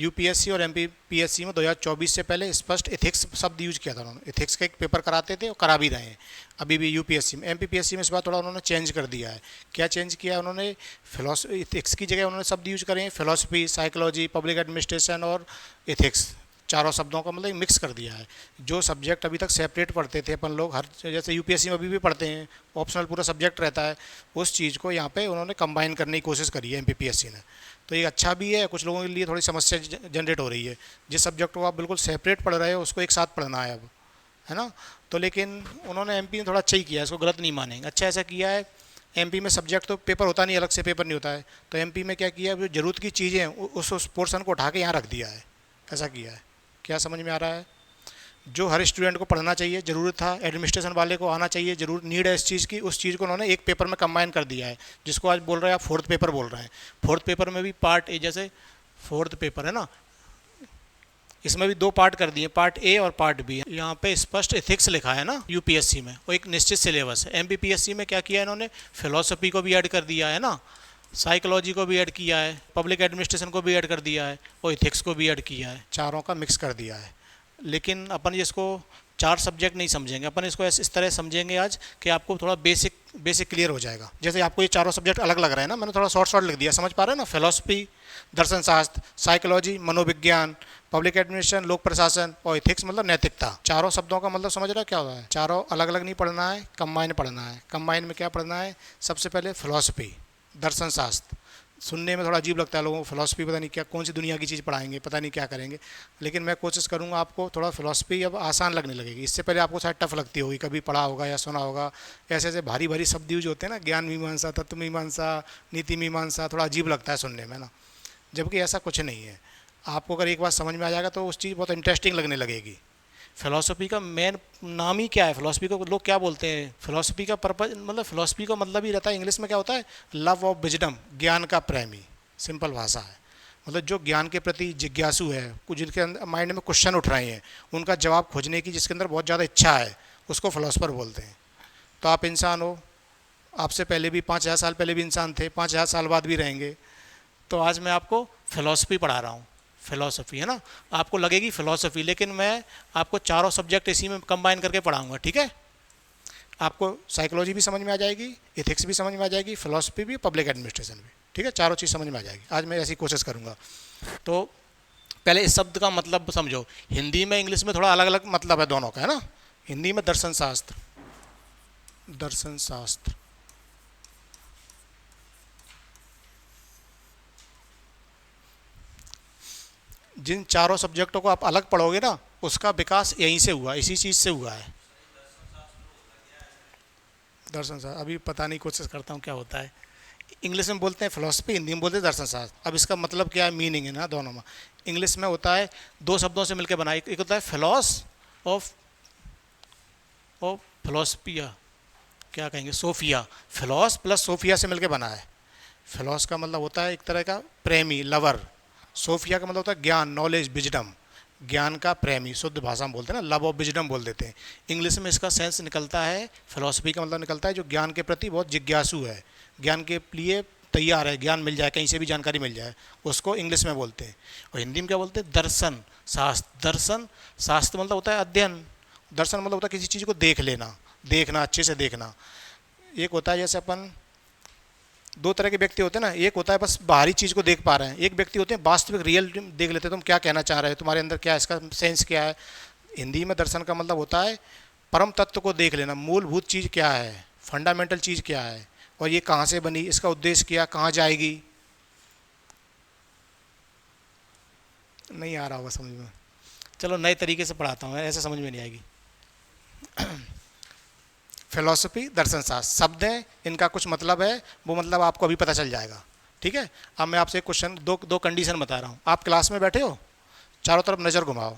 UPSC और MPPSC में 2024 से पहले स्पष्ट एथिक्स शब्द यूज किया था उन्होंने। एथिक्स का एक पेपर कराते थे और करा भी रहे हैं अभी भी यूपीएससी में। एमपीपीएससी में इस बार थोड़ा उन्होंने चेंज कर दिया है। क्या चेंज किया है उन्होंने? फिलोसफी, एथिक्स की जगह उन्होंने शब्द यूज करे हैं फिलोसफी, साइकोलॉजी, पब्लिक एडमिनिस्ट्रेशन और एथिक्स। चारों शब्दों का मतलब मिक्स कर दिया है। जो सब्जेक्ट अभी तक सेपरेट पढ़ते थे अपन लोग, हर जैसे यूपीएससी में अभी भी पढ़ते हैं, ऑप्शनल पूरा सब्जेक्ट रहता है, उस चीज़ को यहाँ पे उन्होंने कंबाइन करने की कोशिश करी है एमपीपीएससी ने। तो ये अच्छा भी है, कुछ लोगों के लिए थोड़ी समस्या जनरेट हो रही है। जिस सब्जेक्ट को आप बिल्कुल सेपरेट पढ़ रहे हो उसको एक साथ पढ़ना है अब, है ना। तो लेकिन उन्होंने एमपी में थोड़ा अच्छा ही किया है, इसको गलत नहीं मानेंगे, अच्छा ऐसा किया है। एमपी में सब्जेक्ट तो पेपर होता नहीं, अलग से पेपर नहीं होता है, तो एमपी में क्या किया है, जो ज़रूरत की चीज़ें हैं उस पोर्शन को उठा के यहाँ रख दिया है, ऐसा किया है। क्या समझ में आ रहा है? जो हर स्टूडेंट को पढ़ना चाहिए, ज़रूरत था, एडमिनिस्ट्रेशन वाले को आना चाहिए, जरूर नीड है इस चीज़ की, उस चीज़ को उन्होंने एक पेपर में कंबाइन कर दिया है, जिसको आज बोल रहे हैं आप फोर्थ पेपर बोल रहे हैं। फोर्थ पेपर में भी पार्ट ए, जैसे फोर्थ पेपर है ना, इसमें भी दो पार्ट कर दिए, पार्ट ए और पार्ट बी। यहाँ पे स्पष्ट एथिक्स लिखा है ना यूपीएससी में, वो एक निश्चित सिलेबस है। एमपीपीएससी में क्या किया इन्होंने, फिलोसफी को भी ऐड कर दिया है ना, साइकोलॉजी को भी ऐड किया है, पब्लिक एडमिनिस्ट्रेशन को भी ऐड कर दिया है और इथिक्स को भी ऐड किया है, चारों का मिक्स कर दिया है। लेकिन अपन इसको चार सब्जेक्ट नहीं समझेंगे, अपन इसको इस तरह समझेंगे आज कि आपको थोड़ा बेसिक क्लियर हो जाएगा। जैसे आपको ये चारों सब्जेक्ट अलग लग रहे हैं ना, मैंने थोड़ा शॉर्ट लिख दिया, समझ पा रहे हैं ना। फिलोसफी, दर्शन शास्त्र, साइकोलॉजी, मनोविज्ञान, पब्लिक एडमिनिस्ट्रेशन, लोक प्रशासन और इथिक्स मतलब नैतिकता। चारों शब्दों का मतलब समझ रहा है क्या होता है? चारों अलग अलग नहीं पढ़ना है, कंबाइन पढ़ना है। कंबाइन में क्या पढ़ना है? सबसे पहले फिलोसफी, दर्शन शास्त्र। सुनने में थोड़ा अजीब लगता है लोगों को, फिलोसफी पता नहीं क्या, कौन सी दुनिया की चीज़ पढ़ाएंगे, पता नहीं क्या करेंगे। लेकिन मैं कोशिश करूंगा आपको थोड़ा फिलोसफी अब आसान लगने लगेगी। इससे पहले आपको शायद टफ लगती होगी, कभी पढ़ा होगा या सुना होगा, ऐसे ऐसे भारी भारी शब्द यूज होते हैं ना, ज्ञान मीमांसा, तत्व मीमांसा, नीति मीमांसा, थोड़ा अजीब लगता है सुनने में ना। जबकि ऐसा कुछ नहीं है, आपको अगर एक बार समझ में आ जाएगा तो उस चीज़ बहुत इंटरेस्टिंग लगने लगेगी। फिलोसफी का मेन नाम ही क्या है? फिलोसफी को लोग क्या बोलते हैं? फिलोसफी का पर्पज मतलब फिलोसफी का मतलब ही रहता है, इंग्लिश में क्या होता है, लव ऑफ विजडम, ज्ञान का प्रेमी। सिंपल भाषा है, मतलब जो ज्ञान के प्रति जिज्ञासु है, कुछ जिनके अंदर माइंड में क्वेश्चन उठ रहे हैं, उनका जवाब खोजने की जिसके अंदर बहुत ज़्यादा इच्छा है, उसको फिलोसफर बोलते हैं। तो आप इंसान हो, आपसे पहले भी 5000 साल पहले भी इंसान थे, 5000 साल बाद भी रहेंगे। तो आज मैं आपको फिलॉसफी पढ़ा रहा हूँ, फिलॉसफी है ना, आपको लगेगी फिलॉसफी, लेकिन मैं आपको चारों सब्जेक्ट इसी में कंबाइन करके पढ़ाऊँगा, ठीक है। आपको साइकोलॉजी भी समझ में आ जाएगी, एथिक्स भी समझ में आ जाएगी, फिलॉसफी भी, पब्लिक एडमिनिस्ट्रेशन भी, ठीक है। चारों चीज़ समझ में आ जाएगी, आज मैं ऐसी कोशिश करूँगा। तो पहले इस शब्द का मतलब समझो। हिंदी में इंग्लिश में थोड़ा अलग अलग मतलब है दोनों का, है ना। हिंदी में दर्शन शास्त्र, दर्शन शास्त्र, जिन चारों सब्जेक्टों को आप अलग पढ़ोगे ना, उसका विकास यहीं से हुआ, इसी चीज़ से हुआ है। दर्शन शास्त्र अभी पता नहीं, कोशिश करता हूँ क्या होता है। इंग्लिश में बोलते हैं फिलोसफी, हिंदी में बोलते हैं दर्शन शास्त्र। अब इसका मतलब क्या है, मीनिंग है ना दोनों में। इंग्लिश में होता है दो शब्दों से मिलकर बना, एक होता है फिलोस ऑफ ऑफ फिलोसफिया, क्या कहेंगे, सोफिया। फिलोस प्लस सोफिया से मिलकर बना है। फिलोस का मतलब होता है एक तरह का प्रेमी, लवर। सोफिया का मतलब होता है ज्ञान, नॉलेज, विजडम, ज्ञान का प्रेमी, शुद्ध भाषा में बोलते हैं ना, लव ऑफ विजडम बोल देते हैं। इंग्लिश में इसका सेंस निकलता है, फिलोसफी का मतलब निकलता है जो ज्ञान के प्रति बहुत जिज्ञासु है, ज्ञान के लिए तैयार है, ज्ञान मिल जाए, कहीं से भी जानकारी मिल जाए, उसको इंग्लिश में बोलते हैं। और हिंदी में क्या बोलते हैं, दर्शन शास्त्र। दर्शन शास्त्र मतलब होता है अध्ययन, दर्शन मतलब होता है किसी चीज़ को देख लेना, देखना, अच्छे से देखना। एक होता है जैसे अपन दो तरह के व्यक्ति होते हैं ना, एक होता है बस बाहरी चीज़ को देख पा रहे हैं, एक व्यक्ति होते हैं वास्तविक रियल देख लेते हैं, तुम क्या कहना चाह रहे हो, तुम्हारे अंदर क्या है, इसका सेंस क्या है। हिंदी में दर्शन का मतलब होता है परम तत्व को देख लेना, मूलभूत चीज़ क्या है, फंडामेंटल चीज़ क्या है, और ये कहाँ से बनी, इसका उद्देश्य क्या, कहाँ जाएगी। नहीं आ रहा होगा समझ में, चलो नए तरीके से पढ़ाता हूँ, ऐसे समझ में नहीं आएगी। फिलॉसफी, दर्शन शास्त्र शब्द हैं, इनका कुछ मतलब है, वो मतलब आपको अभी पता चल जाएगा, ठीक है। अब मैं आपसे एक क्वेश्चन, दो कंडीशन बता रहा हूँ। आप क्लास में बैठे हो, चारों तरफ नज़र घुमाओ,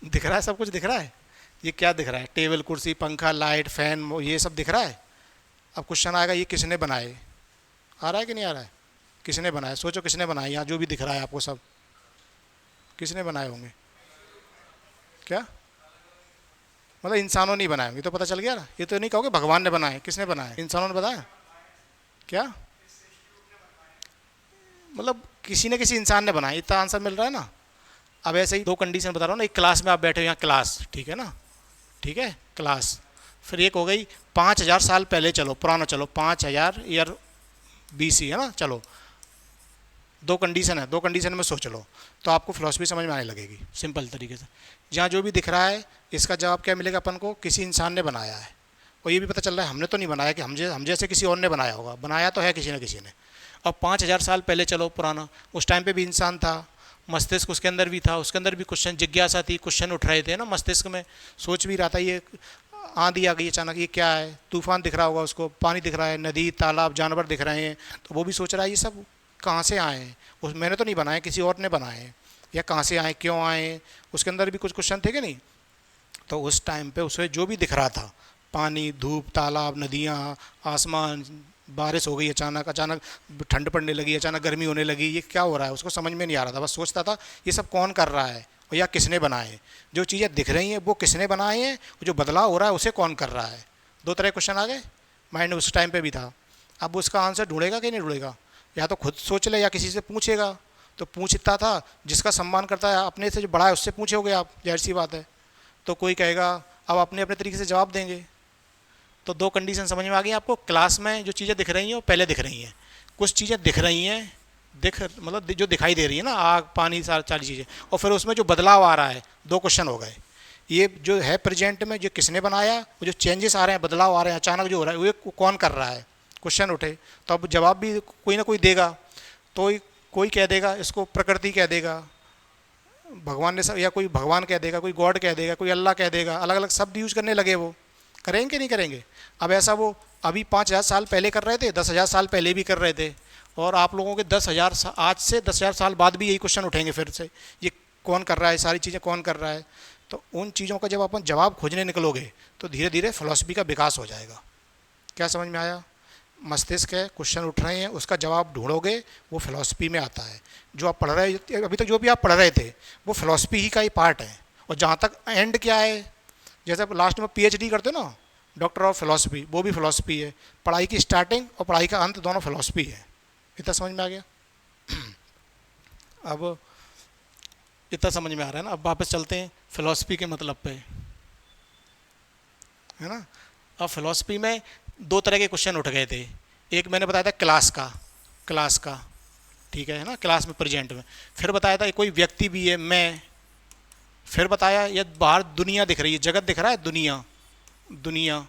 दिख रहा है, सब कुछ दिख रहा है। ये क्या दिख रहा है, टेबल, कुर्सी, पंखा, लाइट, फैन, ये सब दिख रहा है। अब क्वेश्चन आएगा, ये किसने बनाए? आ रहा है कि नहीं आ रहा है? किसने बनाया, सोचो किसने बनाया, यहाँ जो भी दिख रहा है आपको सब किसने बनाए होंगे? क्या मतलब इंसानों नहीं बनाए होंगे, तो पता चल गया ना। ये तो नहीं कहोगे भगवान ने बनाए, किसने बनाए? इंसानों ने बनाया क्या? मतलब किसी न किसी इंसान ने बनाया, इतना आंसर मिल रहा है ना। अब ऐसे ही दो कंडीशन बता रहा हूँ ना, एक क्लास में आप बैठे हो, यहाँ क्लास, ठीक है ना, ठीक है क्लास। फिर एक हो गई 5,000 साल पहले, चलो पुराना, चलो 5,000 ईयर BC है ना, चलो दो कंडीशन है, दो कंडीशन में सोच लो तो आपको फिलॉसफी समझ में आने लगेगी सिंपल तरीके से। जहाँ जो भी दिख रहा है इसका जवाब क्या मिलेगा अपन को, किसी इंसान ने बनाया है। और ये भी पता चल रहा है हमने तो नहीं बनाया, कि हम जैसे किसी और ने बनाया होगा, बनाया तो है किसी न किसी ने। अब 5,000 साल पहले चलो पुराना, उस टाइम पे भी इंसान था, मस्तिष्क उसके अंदर भी था, उसके अंदर भी क्वेश्चन, जिज्ञासा थी, क्वेश्चन उठ रहे थे ना मस्तिष्क में, सोच भी रहा था ये आंधी आ गई अचानक, ये क्या है, तूफान दिख रहा होगा उसको, पानी दिख रहा है, नदी तालाब जानवर दिख रहे हैं, तो वो भी सोच रहा है ये सब कहाँ से आए हैं, उस मैंने तो नहीं बनाए, किसी और ने बनाए हैं, या कहाँ से आए, क्यों आए, उसके अंदर भी कुछ क्वेश्चन थे कि नहीं। तो उस टाइम पे उसे जो भी दिख रहा था, पानी, धूप, तालाब, नदियाँ, आसमान, बारिश हो गई अचानक, अचानक ठंड पड़ने लगी, अचानक गर्मी होने लगी, ये क्या हो रहा है उसको समझ में नहीं आ रहा था, बस सोचता था ये सब कौन कर रहा है और या किसने बनाए, जो चीज़ें दिख रही हैं वो किसने बनाए हैं, जो बदलाव हो रहा है उसे कौन कर रहा है। दो तरह के क्वेश्चन आ गए माइंड में, उस टाइम पे भी था। अब उसका आंसर ढूंढेगा कि नहीं ढूंढेगा, या तो खुद सोच ले या किसी से पूछेगा। तो पूछता था, जिसका सम्मान करता है अपने से जो बड़ा है उससे पूछोगे आप, जाहिर सी बात है। तो कोई कहेगा, अब अपने अपने तरीके से जवाब देंगे। तो दो कंडीशन समझ में आ गई आपको, क्लास में जो चीज़ें दिख रही हैं वो पहले दिख रही हैं, कुछ चीज़ें दिख रही हैं, मतलब जो दिखाई दे रही है ना, आग पानी सारी चीज़ें, और फिर उसमें जो बदलाव आ रहा है, दो क्वेश्चन हो गए। ये जो है प्रेजेंट में, जो किसने बनाया, वो जो चेंजेस आ रहे हैं, बदलाव आ रहे हैं अचानक जो हो रहा है, वो कौन कर रहा है, क्वेश्चन उठे। तो अब जवाब भी कोई ना कोई देगा, तो कोई कह देगा इसको प्रकृति कह देगा, भगवान ने सब, या कोई भगवान कह देगा, कोई गॉड कह देगा, कोई अल्लाह कह देगा, अलग अलग शब्द यूज करने लगे। वो करेंगे कि नहीं करेंगे। अब ऐसा वो अभी 5,000 साल पहले कर रहे थे, 10,000 साल पहले भी कर रहे थे, और आप लोगों के 10,000 आज से 10,000 साल बाद भी यही क्वेश्चन उठेंगे फिर से, ये कौन कर रहा है, सारी चीज़ें कौन कर रहा है। तो उन चीज़ों का जब अपन जवाब खोजने निकलोगे तो धीरे धीरे फिलॉसफी का विकास हो जाएगा। क्या समझ में आया। मस्तिष्क है, क्वेश्चन उठ रहे हैं, उसका जवाब ढूंढोगे, वो फिलॉसफी में आता है। जो आप पढ़ रहे, अभी तक जो भी आप पढ़ रहे थे वो फिलॉसफी ही का ही पार्ट है। और जहाँ तक एंड क्या है, जैसे आप लास्ट में PhD करते हो ना, डॉक्टर ऑफ फिलॉसफी, वो भी फिलॉसफी है। पढ़ाई की स्टार्टिंग और पढ़ाई का अंत दोनों फिलॉसफी है। इतना समझ में आ गया। अब इतना समझ में आ रहा है ना। अब वापस चलते हैं फिलॉसफी के मतलब पे, है ना। अब फिलॉसफी में दो तरह के क्वेश्चन उठ गए थे। एक मैंने बताया था क्लास का, ठीक है ना, क्लास में प्रेजेंट में। फिर बताया था कोई व्यक्ति भी है, मैं। फिर बताया ये बाहर दुनिया दिख रही है, जगत दिख रहा है, दुनिया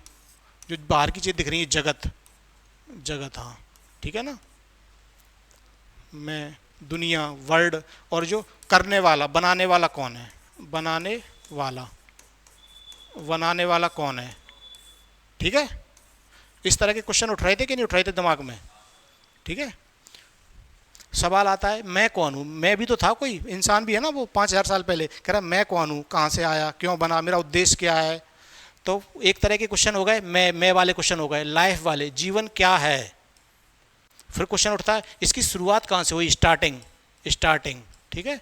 जो बाहर की चीज़ दिख रही है, जगत, हाँ ठीक है ना, मैं, दुनिया, वर्ल्ड। और जो करने वाला, बनाने वाला कौन है, बनाने वाला कौन है, ठीक है। इस तरह के क्वेश्चन उठ रहे थे कि नहीं उठ रहे थे दिमाग में, ठीक है। सवाल आता है मैं कौन हूँ, मैं भी तो था, कोई इंसान भी है ना, वो 5,000 साल पहले कह रहा मैं कौन हूँ, कहाँ से आया, क्यों बना, मेरा उद्देश्य क्या है। तो एक तरह के क्वेश्चन हो गए, मैं वाले क्वेश्चन हो गए, लाइफ वाले, जीवन क्या है। फिर क्वेश्चन उठता है इसकी शुरुआत कहाँ से हुई, स्टार्टिंग, ठीक है,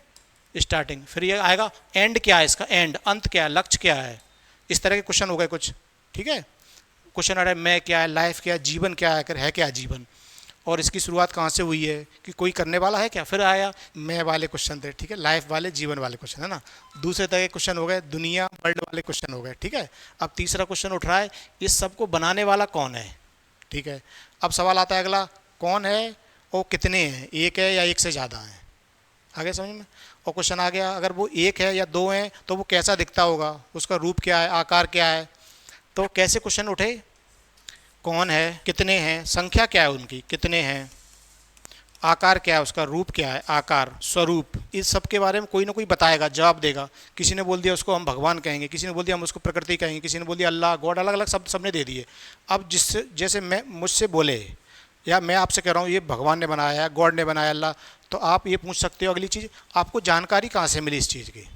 स्टार्टिंग। फिर ये आएगा एंड क्या है इसका, एंड, अंत क्या है, लक्ष्य क्या है। इस तरह के क्वेश्चन हो गए कुछ, ठीक है। क्वेश्चन आ रहा है मैं क्या है, लाइफ क्या है, जीवन क्या है क्या जीवन, और इसकी शुरुआत कहाँ से हुई है, कि कोई करने वाला है क्या। फिर आया मैं वाले क्वेश्चन थे, ठीक है, लाइफ वाले, जीवन वाले क्वेश्चन, है ना। दूसरे तरह के क्वेश्चन हो गए दुनिया, वर्ल्ड वाले क्वेश्चन हो गए, ठीक है। अब तीसरा क्वेश्चन उठ रहा है इस सब को बनाने वाला कौन है, ठीक है। अब सवाल आता है अगला, कौन है और कितने हैं, एक है या एक से ज़्यादा हैं, आगे समझ में। और क्वेश्चन आ गया अगर वो एक है या दो हैं तो वो कैसा दिखता होगा, उसका रूप क्या है, आकार क्या है। तो कैसे क्वेश्चन उठे, कौन है, कितने हैं, संख्या क्या है उनकी, कितने हैं, आकार क्या है उसका, रूप क्या है, आकार, स्वरूप, इस सब के बारे में कोई ना कोई बताएगा, जवाब देगा। किसी ने बोल दिया उसको हम भगवान कहेंगे, किसी ने बोल दिया हम उसको प्रकृति कहेंगे, किसी ने बोल दिया अल्लाह, गॉड, अलग अलग शब्द सबने दे दिए। अब जिससे, जैसे मैं, मुझसे बोले या मैं आपसे कह रहा हूँ ये भगवान ने बनाया है, गॉड ने बनाया, अल्लाह, तो आप ये पूछ सकते हो अगली चीज़, आपको जानकारी कहाँ से मिली इस चीज़ की।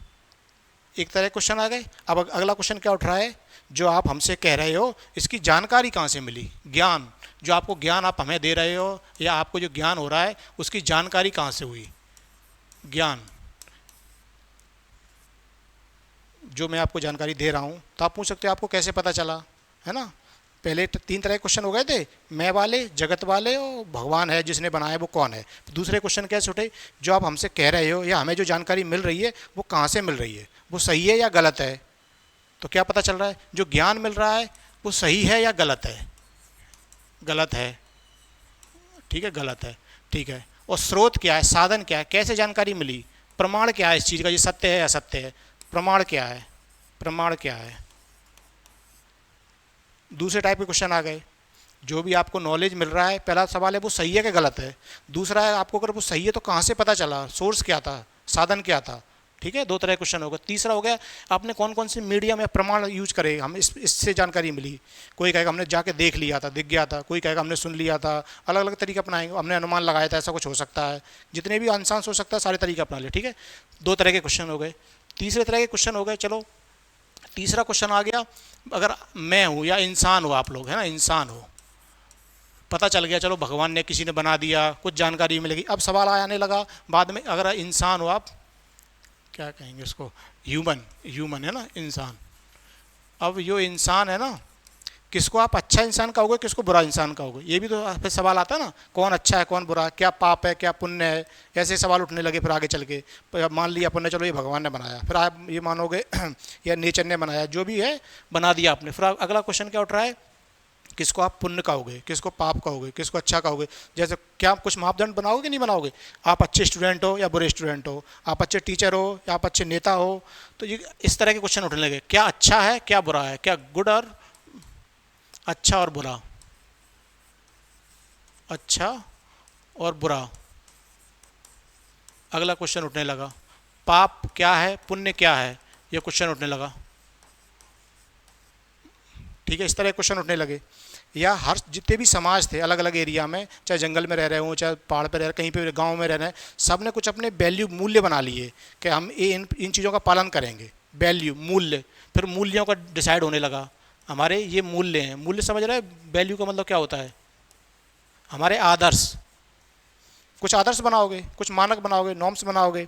एक तरह क्वेश्चन आ गए। अब अगला क्वेश्चन क्या उठ रहा है, जो आप हमसे कह रहे हो इसकी जानकारी कहाँ से मिली, ज्ञान, जो आपको ज्ञान आप हमें दे रहे हो या आपको जो ज्ञान हो रहा है उसकी जानकारी कहाँ से हुई, ज्ञान, जो मैं आपको जानकारी दे रहा हूँ। तो आप पूछ सकते हो आपको कैसे पता चला, है ना, पहले तीन तरह के क्वेश्चन हो गए थे, मैं वाले, जगत वाले और भगवान है जिसने बनाया वो कौन है। दूसरे क्वेश्चन कैसे उठे, जो आप हमसे कह रहे हो या हमें जो जानकारी मिल रही है वो कहाँ से मिल रही है, वो सही है या गलत है। तो क्या पता चल रहा है, जो ज्ञान मिल रहा है वो सही है या गलत है, गलत है, ठीक है, गलत है, ठीक है। और स्रोत क्या है, साधन क्या है, कैसे जानकारी मिली, प्रमाण क्या है इस चीज़ का, ये सत्य है या असत्य है, प्रमाण क्या है, प्रमाण क्या है। दूसरे टाइप के क्वेश्चन आ गए, जो भी आपको नॉलेज मिल रहा है, पहला सवाल है वो सही है कि गलत है, दूसरा है आपको अगर वो सही है तो कहाँ से पता चला, सोर्स क्या था, साधन क्या था, ठीक है। दो तरह के क्वेश्चन हो गए। तीसरा हो गया आपने कौन कौन से मीडियम या प्रमाण यूज करे, हम इससे जानकारी मिली। कोई कहेगा हमने जाके देख लिया था, दिख गया था, कोई कहेगा हमने सुन लिया था, अलग अलग तरीके अपनाएंगे, हमने अनुमान लगाया था, ऐसा कुछ हो सकता है, जितने भी आंसर हो सकता है सारे तरीके अपना ले, ठीक है। दो तरह के क्वेश्चन हो गए। तीसरे तरह के क्वेश्चन हो गए, चलो तीसरा क्वेश्चन आ गया, अगर मैं हूँ या इंसान हो, आप लोग है ना, इंसान हो, पता चल गया चलो भगवान ने किसी ने बना दिया, कुछ जानकारी मिलेगी। अब सवाल आने लगा बाद में, अगर इंसान हो आप, क्या कहेंगे उसको, ह्यूमन, ह्यूमन है ना, इंसान। अब यो इंसान है ना, किसको आप अच्छा इंसान कहोगे, किसको बुरा इंसान कहोगे, ये भी तो फिर सवाल आता है ना, कौन अच्छा है कौन बुरा, क्या पाप है क्या पुण्य है, ऐसे सवाल उठने लगे। फिर आगे चल के मान लिया अपन ने, चलो ये भगवान ने बनाया, फिर आप ये मानोगे या नेचर ने बनाया, जो भी है बना दिया आपने। फिर अगला क्वेश्चन क्या उठ रहा है, किसको आप पुण्य कहोगे, किसको पाप कहोगे, किसको अच्छा कहोगे। जैसे क्या आप कुछ मापदंड बनाओगे कि नहीं बनाओगे, आप अच्छे स्टूडेंट हो या बुरे स्टूडेंट हो, आप अच्छे टीचर हो या आप अच्छे नेता हो। तो ये इस तरह के क्वेश्चन उठने लगे, क्या अच्छा है क्या बुरा है, क्या गुड और अच्छा और बुरा, अच्छा और बुरा। अगला क्वेश्चन उठने लगा, पाप क्या है पुण्य क्या है, ये क्वेश्चन उठने लगा, ठीक है। इस तरह क्वेश्चन उठने लगे। या हर जितने भी समाज थे अलग अलग एरिया में, चाहे जंगल में रह रहे हों, चाहे पहाड़ पर रह रहे, कहीं पे गांव में रह रहे हैं, सब ने कुछ अपने वैल्यू मूल्य बना लिए कि हम ये इन चीज़ों का पालन करेंगे, वैल्यू मूल्य। फिर मूल्यों का डिसाइड होने लगा, हमारे ये मूल्य हैं, मूल्य समझ रहे हैं, वैल्यू का मतलब क्या होता है, हमारे आदर्श, कुछ आदर्श बनाओगे, कुछ मानक बनाओगे, नॉर्म्स बनाओगे।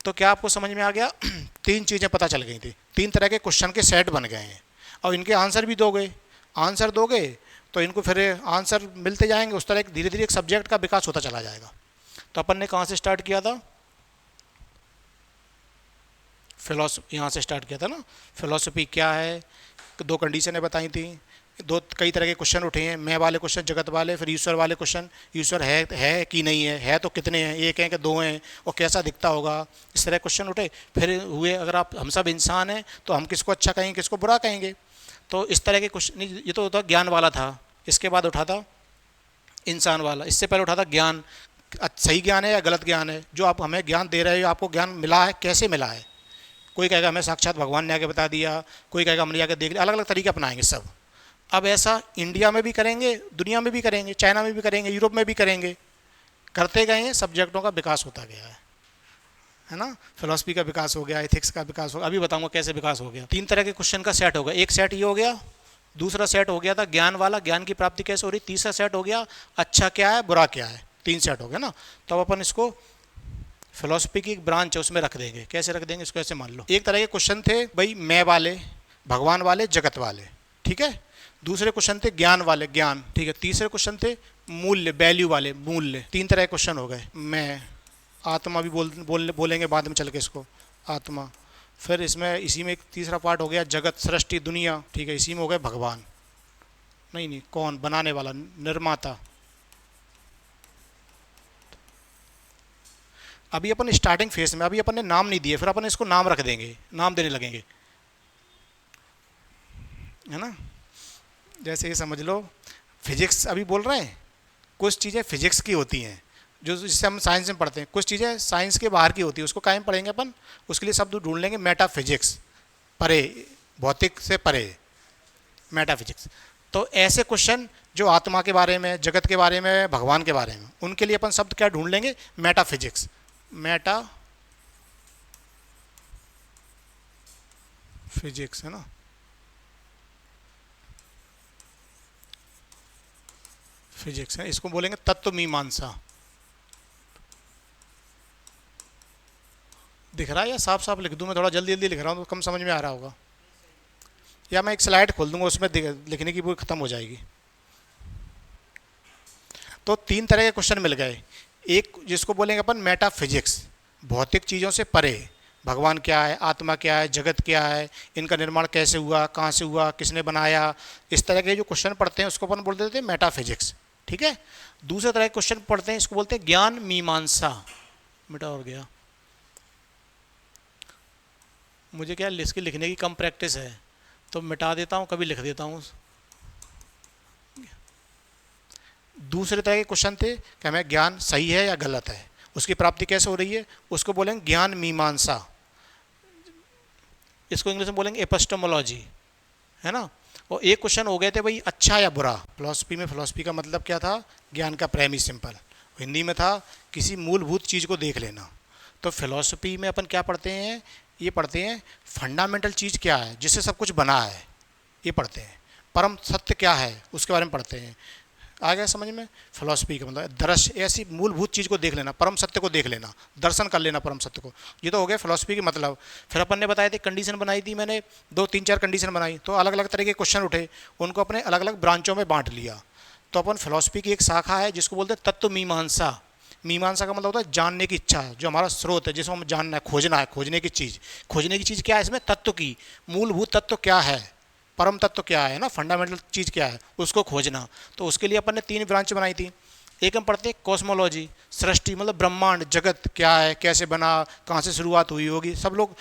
तो क्या आपको समझ में आ गया, तीन चीज़ें पता चल गई थी, तीन तरह के क्वेश्चन के सेट बन गए हैं, और इनके आंसर भी दोगे, आंसर दोगे तो इनको फिर आंसर मिलते जाएंगे, उस तरह धीरे धीरे एक सब्जेक्ट का विकास होता चला जाएगा। तो अपन ने कहाँ से स्टार्ट किया था, फिलॉसफी, यहाँ से स्टार्ट किया था ना, फिलॉसफी क्या है, दो कंडीशनें बताई थी, दो कई तरह के क्वेश्चन उठे हैं, मैं वाले क्वेश्चन, जगत वाले, फिर ईश्वर वाले क्वेश्चन, ईश्वर है कि नहीं है तो कितने हैं, एक हैं कि दो हैं, और कैसा दिखता होगा, इस तरह क्वेश्चन उठे। फिर हुए अगर आप, हम सब इंसान हैं तो हम किसको अच्छा कहेंगे किसको बुरा कहेंगे। तो इस तरह के क्वेश्चन, ये तो होता ज्ञान वाला था। इसके बाद उठा था इंसान वाला, इससे पहले उठा था ज्ञान, सही ज्ञान है या गलत ज्ञान है, जो आप हमें ज्ञान दे रहे हो, आपको ज्ञान मिला है कैसे मिला है। कोई कहेगा हमें साक्षात भगवान ने आके बता दिया, कोई कहेगा हमने जाके देख लिया, अलग अलग तरीके अपनाएंगे सब। अब ऐसा इंडिया में भी करेंगे, दुनिया में भी करेंगे, चाइना में भी करेंगे, यूरोप में भी करेंगे, करते गए हैं, सब्जेक्टों का विकास होता गया है ना। फिलॉसफी का विकास हो गया, एथिक्स का विकास हो गया, अभी बताऊंगा कैसे विकास हो गया। तीन तरह के क्वेश्चन का सेट हो गया, एक सेट ये हो गया, दूसरा सेट हो गया था ज्ञान वाला, ज्ञान की प्राप्ति कैसे हो रही, तीसरा सेट हो गया अच्छा क्या है बुरा क्या है, तीन सेट हो गया ना। तो अपन इसको फिलॉसफी की एक ब्रांच है उसमें रख देंगे। कैसे रख देंगे इसको, ऐसे मान लो एक तरह के क्वेश्चन थे भाई, मैं वाले, भगवान वाले, जगत वाले, ठीक है। दूसरे क्वेश्चन थे ज्ञान वाले, ज्ञान, ठीक है। तीसरे क्वेश्चन थे मूल्य, वैल्यू वाले, मूल्य। तीन तरह के क्वेश्चन हो गए। मैं, आत्मा भी बोलेंगे बाद में चल के इसको, आत्मा। फिर इसमें इसी में एक तीसरा पार्ट हो गया जगत, सृष्टि, दुनिया, ठीक है। इसी में हो गए भगवान, नहीं कौन बनाने वाला, निर्माता। अभी अपन स्टार्टिंग फेज में, अभी अपन ने नाम नहीं दिए, फिर अपन इसको नाम रख देंगे, नाम देने लगेंगे, है ना। जैसे ये समझ लो फिजिक्स अभी बोल रहे हैं, कुछ चीज़ें फिजिक्स की होती हैं जो जिससे हम साइंस में पढ़ते हैं, कुछ चीज़ें साइंस के बाहर की होती है, उसको काहे में पढ़ेंगे अपन, उसके लिए शब्द ढूंढ लेंगे, मेटाफिजिक्स, परे, भौतिक से परे, मेटाफिजिक्स। तो ऐसे क्वेश्चन जो आत्मा के बारे में, जगत के बारे में, भगवान के बारे में, उनके लिए अपन शब्द क्या ढूंढ लेंगे, मेटाफिजिक्स, मेटा फिजिक्स, है ना। फिजिक्स है, इसको बोलेंगे तत्व मीमांसा। दिख रहा है या साफ साफ लिख दूं मैं, थोड़ा जल्दी जल्दी लिख रहा हूँ तो कम समझ में आ रहा होगा। या मैं एक स्लाइड खोल दूंगा, उसमें लिखने की पूरी खत्म हो जाएगी। तो तीन तरह के क्वेश्चन मिल गए। एक जिसको बोलेंगे अपन मेटाफिजिक्स, भौतिक चीज़ों से परे, भगवान क्या है, आत्मा क्या है, जगत क्या है, इनका निर्माण कैसे हुआ, कहाँ से हुआ, किसने बनाया, इस तरह के जो क्वेश्चन पढ़ते हैं उसको अपन बोल देते हैं मेटाफिजिक्स। ठीक है। दूसरे तरह के क्वेश्चन पढ़ते हैं, इसको बोलते हैं ज्ञान मीमांसा। मिटा और गया, मुझे क्या इसकी लिखने की कम प्रैक्टिस है तो मिटा देता हूँ, कभी लिख देता हूँ। दूसरे तरह के क्वेश्चन थे कि हमें ज्ञान सही है या गलत है, उसकी प्राप्ति कैसे हो रही है, उसको बोलेंगे ज्ञान मीमांसा। इसको इंग्लिश में बोलेंगे एपिस्टेमोलॉजी, है ना। और एक क्वेश्चन हो गए थे भाई अच्छा या बुरा, फिलॉसफी में फिलॉसफी का मतलब क्या था, ज्ञान का प्रेम ही सिंपल। हिंदी में था किसी मूलभूत चीज़ को देख लेना। तो फिलॉसफी में अपन क्या पढ़ते हैं, ये पढ़ते हैं फंडामेंटल चीज़ क्या है जिससे सब कुछ बना है, ये पढ़ते हैं। परम सत्य क्या है उसके बारे में पढ़ते हैं। आ गया समझ में। फिलॉसफी का मतलब दर्श, ऐसी मूलभूत चीज़ को देख लेना, परम सत्य को देख लेना, दर्शन कर लेना परम सत्य को। ये तो हो गया फिलॉसफी के मतलब। फिर अपन ने बताया थी कंडीशन बनाई थी मैंने, 2 3 4 कंडीशन बनाई, तो अलग अलग तरह के क्वेश्चन उठे, उनको अपने अलग अलग ब्रांचों में बांट लिया। तो अपन फिलॉसफी की एक शाखा है जिसको बोलते हैं तत्व मीमांसा। मीमांसा का मतलब होता है जानने की इच्छा, जो हमारा स्रोत है जिसको हम जानना है, खोजना है, खोजने की चीज़। खोजने की चीज़ क्या है इसमें, तत्व की, मूलभूत तत्व क्या है, परम तत्व क्या है ना, फंडामेंटल चीज़ क्या है, उसको खोजना। तो उसके लिए अपन ने 3 ब्रांच बनाई थी। एक हम पढ़ते हैं कॉस्मोलॉजी, सृष्टि मतलब ब्रह्मांड, जगत क्या है, कैसे बना, कहाँ से शुरुआत हुई होगी। सब लोग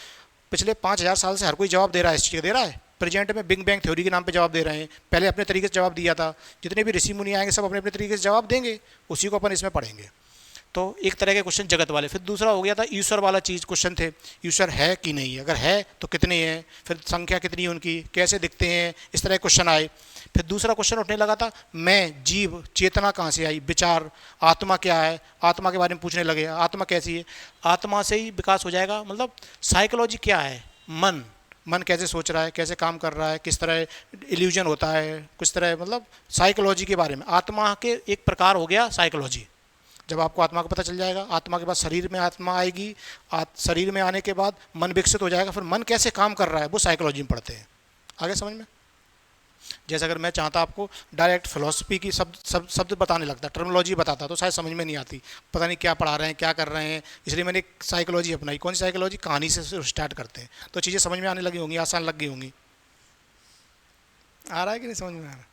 पिछले 5000 साल से हर कोई जवाब दे रहा है, इस चीज़ का दे रहा है। प्रेजेंट में बिग बैंग थ्योरी के नाम पे जवाब दे रहे हैं, पहले अपने तरीके से जवाब दिया था। जितने भी ऋषि मुनि आएंगे सब अपने अपने तरीके से जवाब देंगे, उसी को अपन इसमें पढ़ेंगे। तो एक तरह के क्वेश्चन जगत वाले। फिर दूसरा हो गया था ईश्वर वाला चीज़, क्वेश्चन थे ईश्वर है कि नहीं, अगर है तो कितने हैं, फिर संख्या कितनी है उनकी, कैसे दिखते हैं, इस तरह के क्वेश्चन आए। फिर दूसरा क्वेश्चन उठने लगा था मैं, जीव, चेतना कहाँ से आई, विचार, आत्मा क्या है, आत्मा के बारे में पूछने लगे, आत्मा कैसी है, आत्मा से ही विकास हो जाएगा। मतलब साइकोलॉजी क्या है, मन, मन कैसे सोच रहा है, कैसे काम कर रहा है, किस तरह इल्यूजन होता है, किस तरह, मतलब साइकोलॉजी के बारे में। आत्मा के एक प्रकार हो गया साइकोलॉजी। जब आपको आत्मा का पता चल जाएगा, आत्मा के बाद शरीर में आत्मा आएगी, शरीर में आने के बाद मन विकसित हो जाएगा, फिर मन कैसे काम कर रहा है वो साइकोलॉजी में पढ़ते हैं। आगे समझ में। जैसे अगर मैं चाहता आपको डायरेक्ट फिलॉसफी की शब्द बताने लगता, टर्मिनोलॉजी बताता, तो शायद समझ में नहीं आती, पता नहीं क्या पढ़ा रहे हैं, क्या कर रहे हैं। इसलिए मैंने एक साइकोलॉजी अपनाई। कौन सी साइकोलॉजी, कहानी से स्टार्ट करते हैं, तो चीज़ें समझ में आने लगी होंगी, आसान लग गई होंगी। आ रहा है कि नहीं समझ में आ रहा।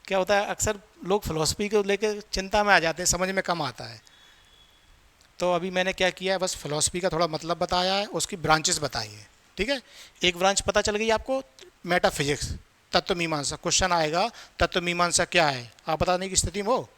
क्या होता है अक्सर लोग फिलॉसफी को लेकर चिंता में आ जाते हैं, समझ में कम आता है। तो अभी मैंने क्या किया है, बस फिलॉसफी का थोड़ा मतलब बताया है, उसकी ब्रांचेस बताई हैं। ठीक है। एक ब्रांच पता चल गई आपको, मेटाफिजिक्स, तत्व मीमांसा। क्वेश्चन आएगा तत्व मीमांसा क्या है, आप बताने की स्थिति में हो।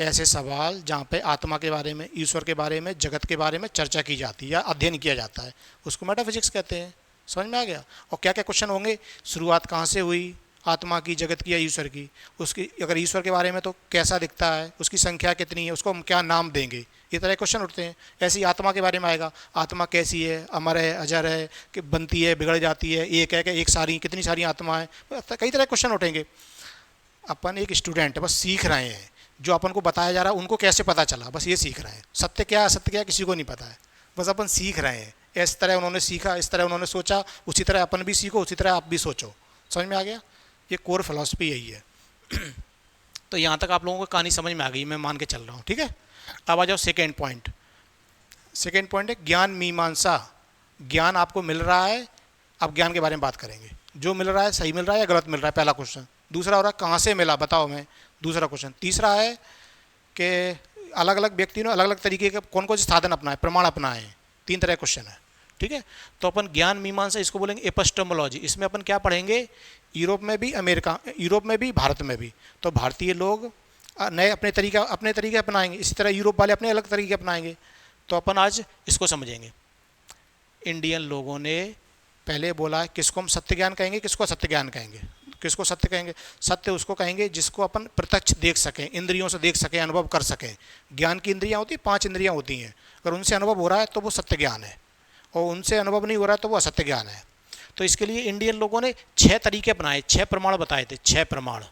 ऐसे सवाल जहाँ पे आत्मा के बारे में, ईश्वर के बारे में, जगत के बारे में चर्चा की जाती है या अध्ययन किया जाता है, उसको मेटाफिजिक्स कहते हैं। समझ में आ गया। और क्या क्या क्वेश्चन होंगे, शुरुआत कहाँ से हुई, आत्मा की, जगत की या ईश्वर की, उसकी, अगर ईश्वर के बारे में तो कैसा दिखता है, उसकी संख्या कितनी है, उसको हम क्या नाम देंगे, ये तरह क्वेश्चन उठते हैं। ऐसे ही आत्मा के बारे में आएगा, आत्मा कैसी है, अमर है, अजर है, कि बनती है, बिगड़ जाती है, एक है कि एक सारी, कितनी सारी आत्मा है, कई तरह क्वेश्चन उठेंगे। अपन एक स्टूडेंट है, बस सीख रहे हैं, जो अपन को बताया जा रहा है उनको कैसे पता चला, बस ये सीख रहे हैं। सत्य क्या है, असत्य क्या है, किसी को नहीं पता है, बस अपन सीख रहे हैं। इस तरह उन्होंने सीखा, इस तरह उन्होंने सोचा, उसी तरह अपन भी सीखो, उसी तरह आप भी सोचो। समझ में आ गया। ये कोर फिलॉसफी यही है। तो यहाँ तक आप लोगों को कहानी समझ में आ गई, मैं मान के चल रहा हूँ। ठीक है। अब आ जाओ सेकेंड पॉइंट। सेकेंड पॉइंट है ज्ञान मीमांसा। ज्ञान आपको मिल रहा है, अब ज्ञान के बारे में बात करेंगे। जो मिल रहा है सही मिल रहा है या गलत मिल रहा है, पहला क्वेश्चन। दूसरा हो रहा है कहाँ से मिला, बताओ मैं, दूसरा क्वेश्चन। तीसरा है कि अलग अलग व्यक्ति ने अलग अलग तरीके के कौन कौन से साधन अपनाए, प्रमाण अपनाए। 3 तरह क्वेश्चन है। ठीक है। तो अपन ज्ञान मीमांसा इसको बोलेंगे एपिस्टेमोलॉजी। इसमें अपन क्या पढ़ेंगे, यूरोप में भी, अमेरिका, यूरोप में भी, भारत में भी। तो भारतीय लोग नए अपने तरीके अपनाएंगे, इसी तरह यूरोप वाले अपने अलग तरीके अपनाएंगे। तो अपन आज इसको समझेंगे। इंडियन लोगों ने पहले बोला किसको हम सत्य ज्ञान कहेंगे, किसको असत्य ज्ञान कहेंगे। किसको सत्य कहेंगे, सत्य उसको कहेंगे जिसको अपन प्रत्यक्ष देख सकें, इंद्रियों से देख सकें, अनुभव कर सकें। ज्ञान की इंद्रियां होती हैं, 5 इंद्रियां होती हैं, अगर उनसे अनुभव हो रहा है तो वो सत्य ज्ञान है, और उनसे अनुभव नहीं हो रहा है तो वो असत्य ज्ञान है। तो इसके लिए इंडियन लोगों ने 6 तरीके अपनाए, 6 प्रमाण बताए थे। 6 प्रमाण,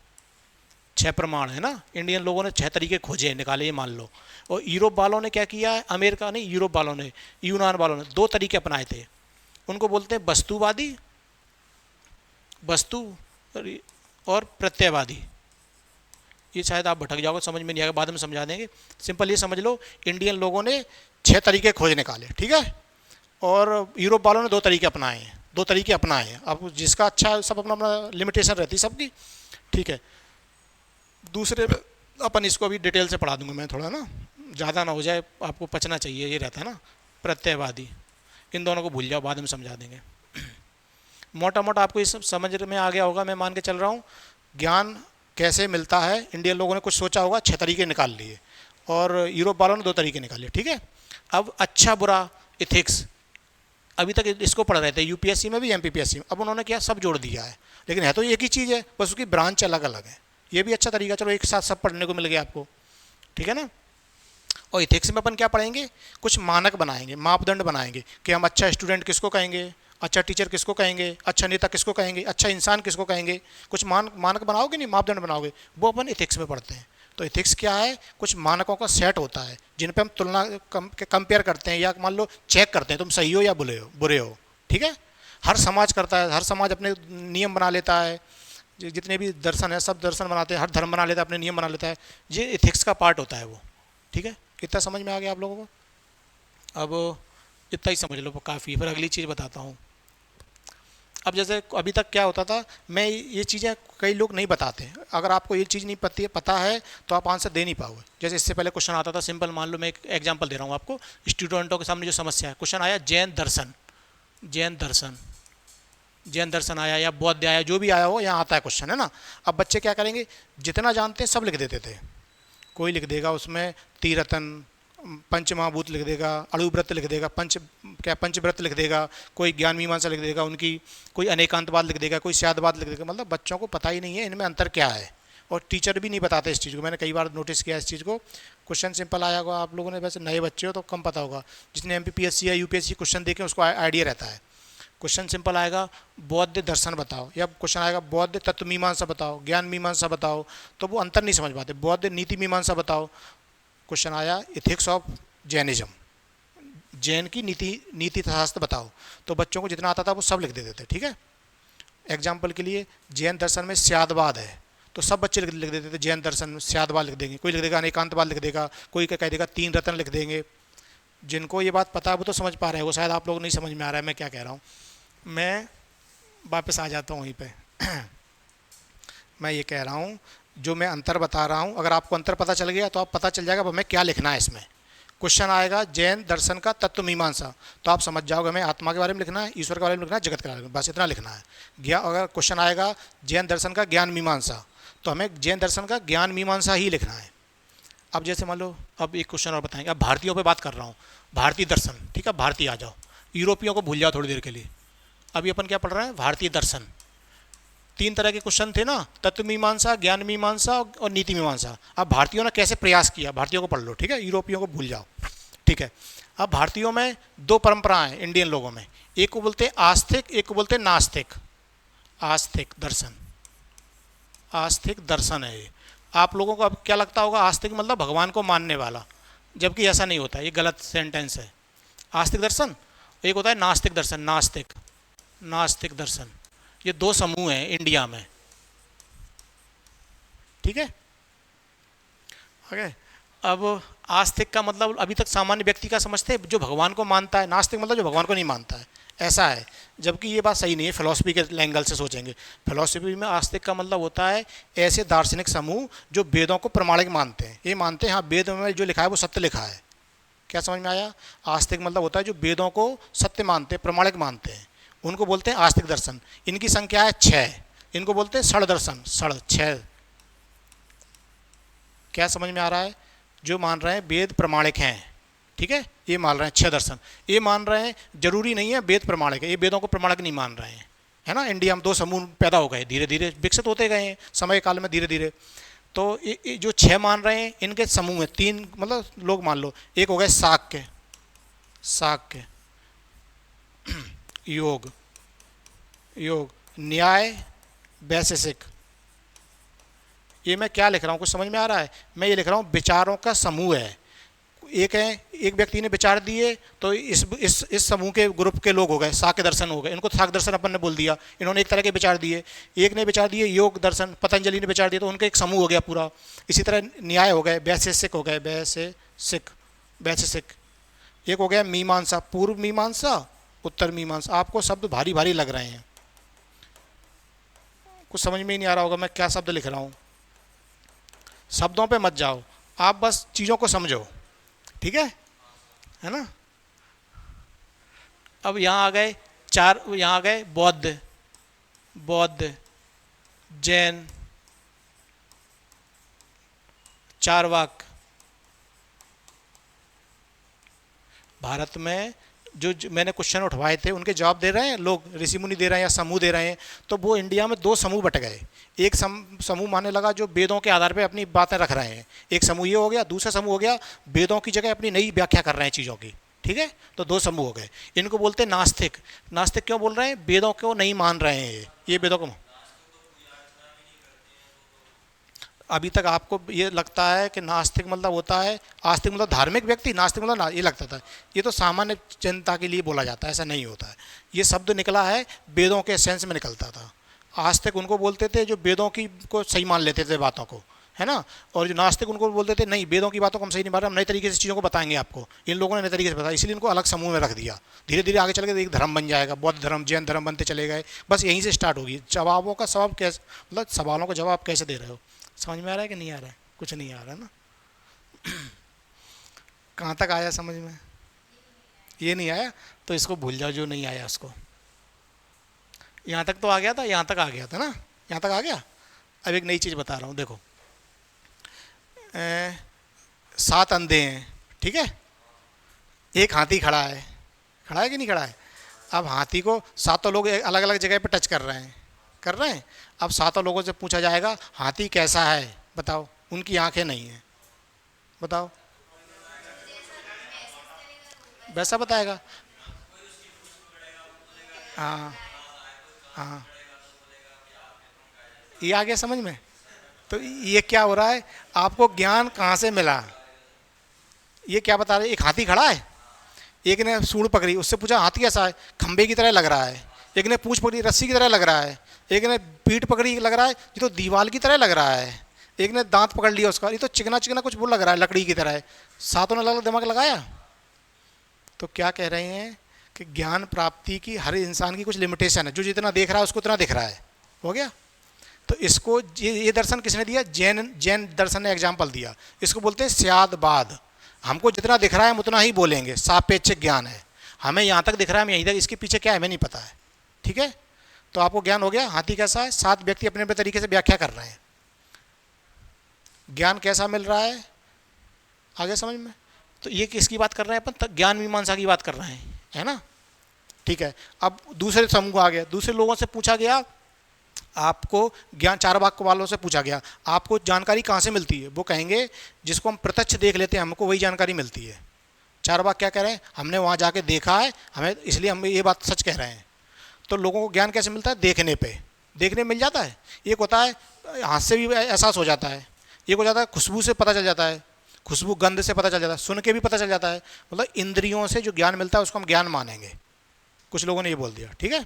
6 प्रमाण है ना। इंडियन लोगों ने 6 तरीके खोजे, निकाले, ये मान लो। और यूरोप वालों ने क्या किया है, अमेरिका नहीं, यूरोप वालों ने, यूनान वालों ने 2 तरीके अपनाए थे। उनको बोलते हैं वस्तुवादी वस्तु और प्रत्ययवादी। ये शायद आप भटक जाओगे, समझ में नहीं आएगा, बाद में समझा देंगे। सिंपल ये समझ लो, इंडियन लोगों ने 6 तरीके खोज निकाले, ठीक है, और यूरोप वालों ने 2 तरीके अपनाए हैं, 2 तरीके अपनाए हैं। अब जिसका अच्छा है, सब अपना अपना लिमिटेशन रहती है सबकी, ठीक है। दूसरे अपन इसको अभी डिटेल से पढ़ा दूंगा मैं, थोड़ा ना ज़्यादा ना हो जाए, आपको पचना चाहिए, ये रहता है ना। प्रत्ययवादी, इन दोनों को भूल जाओ, बाद में समझा देंगे। मोटा मोटा आपको ये सब समझ में आ गया होगा, मैं मान के चल रहा हूँ। ज्ञान कैसे मिलता है, इंडियन लोगों ने कुछ सोचा होगा, 6 तरीके निकाल लिए, और यूरोप वालों ने 2 तरीके निकाले, ठीक है। अब अच्छा बुरा इथिक्स, अभी तक इसको पढ़ रहे थे यूपीएससी में भी, एमपीपीएससी में, अब उन्होंने क्या सब जोड़ दिया है, लेकिन है तो एक ही चीज़ है, बस उसकी ब्रांच अलग अलग है। ये भी अच्छा तरीका, चलो एक साथ सब पढ़ने को मिल गया आपको, ठीक है ना। और इथिक्स में अपन क्या पढ़ेंगे, कुछ मानक बनाएंगे, मापदंड बनाएंगे कि हम अच्छा स्टूडेंट किसको कहेंगे, अच्छा टीचर किसको कहेंगे, अच्छा नेता किसको कहेंगे, अच्छा इंसान किसको कहेंगे, कुछ मानक बनाओगे, नहीं मापदंड बनाओगे, वो अपन इथिक्स में पढ़ते हैं। तो इथिक्स क्या है, कुछ मानकों का सेट होता है जिन पे हम तुलना कंपेयर करते हैं, या मान लो चेक करते हैं तुम सही हो या बुरे हो, ठीक है। हर समाज करता है, हर समाज अपने नियम बना लेता है, जितने भी दर्शन है सब दर्शन बनाते हैं, हर धर्म बना लेता है, अपने नियम बना लेता है, ये इथिक्स का पार्ट होता है वो, ठीक है। इतना समझ में आ गया आप लोगों को? अब इतना ही समझ लो काफ़ी, फिर अगली चीज़ बताता हूँ। अब जैसे अभी तक क्या होता था, मैं ये चीज़ें कई लोग नहीं बताते, अगर आपको ये चीज़ नहीं पता है तो आप आंसर दे नहीं पाओगे। जैसे इससे पहले क्वेश्चन आता था सिंपल, मान लो मैं एक एग्जांपल दे रहा हूँ आपको, स्टूडेंटों के सामने जो समस्या है, क्वेश्चन आया जैन दर्शन, जैन दर्शन, जैन दर्शन आया या बौद्ध आया, जो भी आया हो यहाँ आता है क्वेश्चन, है ना। अब बच्चे क्या करेंगे, जितना जानते हैं सब लिख देते थे। कोई लिख देगा उसमें त्रिरत्न, पंचमहाभूत लिख देगा, अणुव्रत लिख देगा, पंचव्रत लिख देगा, कोई ज्ञान मीमांसा लिख देगा उनकी, कोई अनेकांतवाद लिख देगा, कोई स्यादवाद लिख देगा। मतलब बच्चों को पता ही नहीं है इनमें अंतर क्या है, और टीचर भी नहीं बताते इस चीज़ को। मैंने कई बार नोटिस किया इस चीज़ को। क्वेश्चन सिंपल आया होगा, आप लोगों ने, वैसे नए बच्चे हो तो कम पता होगा, जिसने एमपीपीएससी या यूपीएससी क्वेश्चन देखे उसको आइडिया रहता है। क्वेश्चन सिंपल आएगा, बौद्ध दर्शन बताओ, या क्वेश्चन आएगा बौद्ध तत्व मीमांसा बताओ, ज्ञान मीमांसा बताओ, तो वो अंतर नहीं समझ पाते। बौद्ध नीति मीमांसा बताओ, क्वेश्चन आया इथिक्स ऑफ जैनिज्म, जैन की नीति शास्त्र बताओ, तो बच्चों को जितना आता था वो सब लिख देते थे, ठीक है। एग्जाम्पल के लिए जैन दर्शन में स्यादवाद है, तो सब बच्चे लिख देते थे जैन दर्शन में स्यादवाद लिख देंगे, कोई लिख देगा अनेकांतवाद लिख देगा, कोई कह देगा 3 रत्न लिख देंगे। जिनको ये बात पता है वो तो समझ पा रहे हैं, वो शायद आप लोग नहीं समझ में आ रहा है मैं क्या कह रहा हूँ। मैं वापस आ जाता हूँ वहीं पे। मैं ये कह रहा हूँ, जो मैं अंतर बता रहा हूँ, अगर आपको अंतर पता चल गया तो आप पता चल जाएगा हमें क्या लिखना है इसमें। क्वेश्चन आएगा जैन दर्शन का तत्व मीमांसा, तो आप समझ जाओगे हमें आत्मा के बारे में लिखना है, ईश्वर के बारे में लिखना है, जगत के बारे में, बस इतना लिखना है। अगर क्वेश्चन आएगा जैन दर्शन का ज्ञान मीमांसा, तो हमें जैन दर्शन का ज्ञान मीमांसा ही लिखना है। अब जैसे मान लो, अब एक क्वेश्चन और बताएंगे, अब भारतीयों पे बात कर रहा हूँ, भारतीय दर्शन, ठीक है, भारतीय आ जाओ, यूरोपियों को भूल जाओ थोड़ी देर के लिए। अभी अपन क्या पढ़ रहे हैं, भारतीय दर्शन। 3 तरह के क्वेश्चन थे ना, तत्व मीमांसा, ज्ञान मीमांसा और नीति मीमांसा। अब भारतीयों ने कैसे प्रयास किया, भारतीयों को पढ़ लो, ठीक है, यूरोपियों को भूल जाओ, ठीक है। अब भारतीयों में 2 परंपराएं इंडियन लोगों में, एक को बोलते हैं आस्तिक, एक को बोलते हैं नास्तिक। आस्तिक दर्शन, आस्तिक दर्शन है ये। आप लोगों को अब क्या लगता होगा, आस्तिक मतलब भगवान को मानने वाला, जबकि ऐसा नहीं होता, ये गलत सेंटेंस है। आस्तिक दर्शन, एक होता है नास्तिक दर्शन, नास्तिक, नास्तिक दर्शन। ये 2 समूह हैं इंडिया में, ठीक है। ओके, अब आस्तिक का मतलब अभी तक सामान्य व्यक्ति का समझते हैं, जो भगवान को मानता है। नास्तिक मतलब जो भगवान को नहीं मानता है, ऐसा है। जबकि ये बात सही नहीं है, फिलॉसफी के एंगल से सोचेंगे। फिलॉसफी में आस्तिक का मतलब होता है ऐसे दार्शनिक समूह जो वेदों को प्रमाणिक मानते हैं, ये मानते हैं हाँ वेद में जो लिखा है वो सत्य लिखा है। क्या समझ में आया? आस्तिक मतलब होता है जो वेदों को सत्य मानते हैं, प्रमाणिक मानते हैं, उनको बोलते हैं आस्तिक दर्शन। इनकी संख्या है 6, इनको बोलते हैं षड दर्शन, षड 6। क्या समझ में आ रहा है? जो मान रहे हैं वेद प्रमाणिक हैं, ठीक है, ये मान रहे हैं 6 दर्शन, ये मान रहे हैं जरूरी नहीं है वेद प्रमाणिक है, ये वेदों को प्रमाणिक नहीं मान रहे हैं, है ना। इंडिया में 2 समूह पैदा हो गए, धीरे धीरे विकसित होते गए हैं समय काल में, धीरे धीरे। तो ये जो 6 मान रहे हैं इनके समूह में 3 मतलब लोग मान लो, एक हो गए शाक्य, शाक्य, योग, योग, न्याय, वैशेषिक। ये मैं क्या लिख रहा हूँ, कुछ समझ में आ रहा है? मैं ये लिख रहा हूँ विचारों का समूह है, एक है, एक व्यक्ति ने विचार दिए तो इस समूह के ग्रुप के लोग हो गए, साक्य दर्शन हो गए, इनको साक्य दर्शन अपन ने बोल दिया, इन्होंने एक तरह के विचार दिए। एक ने विचार दिए योग दर्शन, पतंजलि ने विचार दिया, तो उनका एक समूह हो गया पूरा। इसी तरह न्याय हो गए, वैशेषिक हो गए, वैशेषिक। एक हो गया मीमांसा, पूर्व मीमांसा, उत्तर मीमांसा। आपको शब्द भारी भारी लग रहे हैं, कुछ समझ में ही नहीं आ रहा होगा मैं क्या शब्द लिख रहा हूँ। शब्दों पे मत जाओ, आप बस चीज़ों को समझो, ठीक है ना। अब यहाँ आ गए चार, यहाँ आ गए बौद्ध, जैन, चारवाक। भारत में जो मैंने क्वेश्चन उठवाए थे उनके जवाब दे रहे हैं लोग, ऋषि मुनि दे रहे हैं या समूह दे रहे हैं। तो वो इंडिया में दो समूह बट गए। एक समूह मानने लगा जो वेदों के आधार पे अपनी बातें रख रहे हैं, एक समूह ये हो गया। दूसरा समूह हो गया वेदों की जगह अपनी नई व्याख्या कर रहे हैं चीज़ों की, ठीक है। तो दो समूह हो गए। इनको बोलते हैं नास्तिक। नास्तिक क्यों बोल रहे हैं? वेदों को नहीं मान रहे हैं ये वेदों को। अभी तक आपको ये लगता है कि नास्तिक मतलब होता है, आस्तिक मतलब धार्मिक व्यक्ति, नास्तिक मतलब ये लगता था। ये तो सामान्य जनता के लिए बोला जाता है, ऐसा नहीं होता है। ये शब्द निकला है वेदों के सेंस में निकलता था। आस्तिक उनको बोलते थे जो वेदों की को सही मान लेते थे बातों को, है ना। और जो नास्तिक उनको बोलते थे नहीं, वेदों की बातों को हम सही नहीं मान रहे, हम नए तरीके से चीज़ों को बताएंगे आपको। इन लोगों ने नए तरीके से बताया, इसलिए इनको अलग समूह में रख दिया। धीरे धीरे आगे चल के एक धर्म बन जाएगा, बौद्ध धर्म, जैन धर्म बनते चले गए। बस यहीं से स्टार्ट होगी। जवाबों का जवाब कैसे, मतलब सवालों का जवाब कैसे दे रहे हो, समझ में आ रहा है कि नहीं आ रहा है? कुछ नहीं आ रहा है ना। कहाँ तक आया समझ में? ये नहीं आया तो इसको भूल जाओ, जो नहीं आया उसको। यहाँ तक तो आ गया था, यहाँ तक आ गया था ना, यहाँ तक आ गया। अब एक नई चीज़ बता रहा हूँ, देखो। 7 अंधे हैं, ठीक है। एक हाथी खड़ा है कि नहीं खड़ा है? अब हाथी को 7 लोग अलग अलग जगह पे टच कर रहे हैं। अब 7 लोगों से पूछा जाएगा हाथी कैसा है, बताओ। उनकी आंखें नहीं हैं, बताओ। वैसा बताएगा। हाँ हाँ, ये आ गया समझ में। तो ये क्या हो रहा है, आपको ज्ञान कहाँ से मिला? ये क्या बता रहे? एक हाथी खड़ा है, एक ने सूंड पकड़ी, उससे पूछा हाथी कैसा है, खंबे की तरह लग रहा है। एक ने पूंछ पकड़ी, रस्सी की तरह लग रहा है। एक ने पीठ पकड़ी, लग रहा है ये तो दीवार की तरह लग रहा है। एक ने दांत पकड़ लिया उसका, ये तो चिकना चिकना कुछ वो लग रहा है, लकड़ी की तरह है। 7 ने अलग अलग दिमाग लगाया। तो क्या कह रहे हैं कि ज्ञान प्राप्ति की हर इंसान की कुछ लिमिटेशन है, जो जितना देख रहा है उसको उतना दिख रहा है। हो गया। तो इसको ये दर्शन किसने दिया? जैन दर्शन ने एग्जाम्पल दिया। इसको बोलते हैं स्यादवाद। हमको जितना दिख रहा है हम उतना ही बोलेंगे, सापेक्षिक ज्ञान है। हमें यहाँ तक दिख रहा है, हम यहीं तक, इसके पीछे क्या है हमें नहीं पता है, ठीक है। तो आपको ज्ञान हो गया हाथी कैसा है। 7 व्यक्ति अपने अपने तरीके से व्याख्या कर रहे हैं। ज्ञान कैसा मिल रहा है आगे समझ में। तो ये किसकी बात कर रहे हैं अपन? ज्ञान मीमांसा की बात कर रहे हैं, है ना, ठीक है। अब दूसरे समूह आ गया। दूसरे लोगों से पूछा गया आपको ज्ञान, चारवाक वालों से पूछा गया आपको जानकारी कहाँ से मिलती है? वो कहेंगे जिसको हम प्रत्यक्ष देख लेते हैं हमको वही जानकारी मिलती है। चारवाक क्या कह रहे हैं? हमने वहाँ जाके देखा है, हमें इसलिए हम ये बात सच कह रहे हैं। तो लोगों को ज्ञान कैसे मिलता है? देखने मिल जाता है। एक होता है हाथ से भी एहसास हो जाता है, एक हो जाता है खुशबू से पता चल जाता है, खुशबू गंध से पता चल जाता है, सुन के भी पता चल जाता है। मतलब इंद्रियों से जो ज्ञान मिलता है उसको हम ज्ञान मानेंगे। कुछ लोगों ने ये बोल दिया, ठीक है,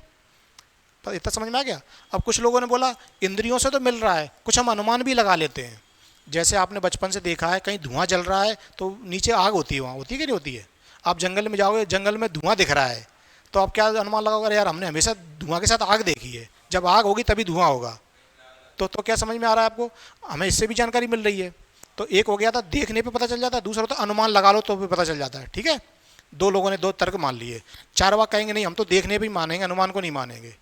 तो इतना समझ में आ गया। अब कुछ लोगों ने बोला इंद्रियों से तो मिल रहा है, कुछ हम अनुमान भी लगा लेते हैं। जैसे आपने बचपन से देखा है कहीं धुआं जल रहा है तो नीचे आग होती है, वहाँ होती है कि नहीं होती है? आप जंगल में जाओगे, जंगल में धुआं दिख रहा है तो आप क्या अनुमान लगाओगे? अरे यार हमने हमेशा धुआं के साथ आग देखी है, जब आग होगी तभी धुआं होगा। तो क्या समझ में आ रहा है आपको? हमें इससे भी जानकारी मिल रही है। तो एक हो गया था देखने पे पता चल जाता है, दूसरा होता अनुमान लगा लो तो भी पता चल जाता है, ठीक है। 2 लोगों ने 2 तर्क मान लिए। चारवाक कहेंगे नहीं हम तो देखने भी मानेंगे, अनुमान को नहीं मानेंगे,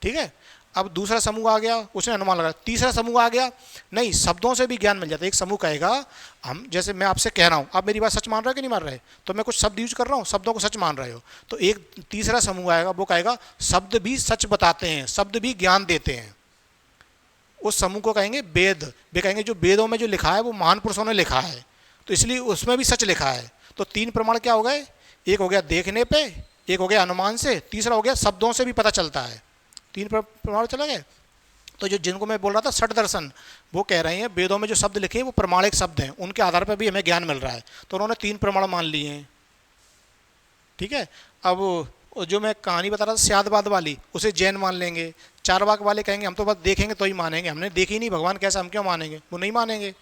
ठीक है। अब दूसरा समूह आ गया, उसने अनुमान लगाया। तीसरा समूह आ गया, नहीं शब्दों से भी ज्ञान मिल जाता है। एक समूह कहेगा हम, जैसे मैं आपसे कह रहा हूँ, आप मेरी बात सच मान रहे हो कि नहीं मान रहे? तो मैं कुछ शब्द यूज कर रहा हूँ, शब्दों को सच मान रहे हो। तो एक तीसरा समूह आएगा, वो कहेगा शब्द भी सच बताते हैं, शब्द भी ज्ञान देते हैं। उस समूह को कहेंगे वेद। वे कहेंगे जो वेदों में जो लिखा है वो महान पुरुषों ने लिखा है, तो इसलिए उसमें भी सच लिखा है। तो 3 प्रमाण क्या हो गए? एक हो गया देखने पे, एक हो गया अनुमान से, तीसरा हो गया शब्दों से भी पता चलता है। 3 प्रमाण चले गए। तो जो जिनको मैं बोल रहा था षट दर्शन, वो कह रहे हैं वेदों में जो शब्द लिखे हैं वो प्रमाणिक शब्द हैं, उनके आधार पर भी हमें ज्ञान मिल रहा है। तो उन्होंने 3 प्रमाण मान लिए हैं। ठीक है। अब वो जो मैं कहानी बता रहा था स्यादवाद वाली, उसे जैन मान लेंगे। चारवाक वाले कहेंगे हम तो बस देखेंगे तो ही मानेंगे, हमने देखी ही नहीं भगवान कैसा, हम क्यों मानेंगे, वो नहीं मानेंगे,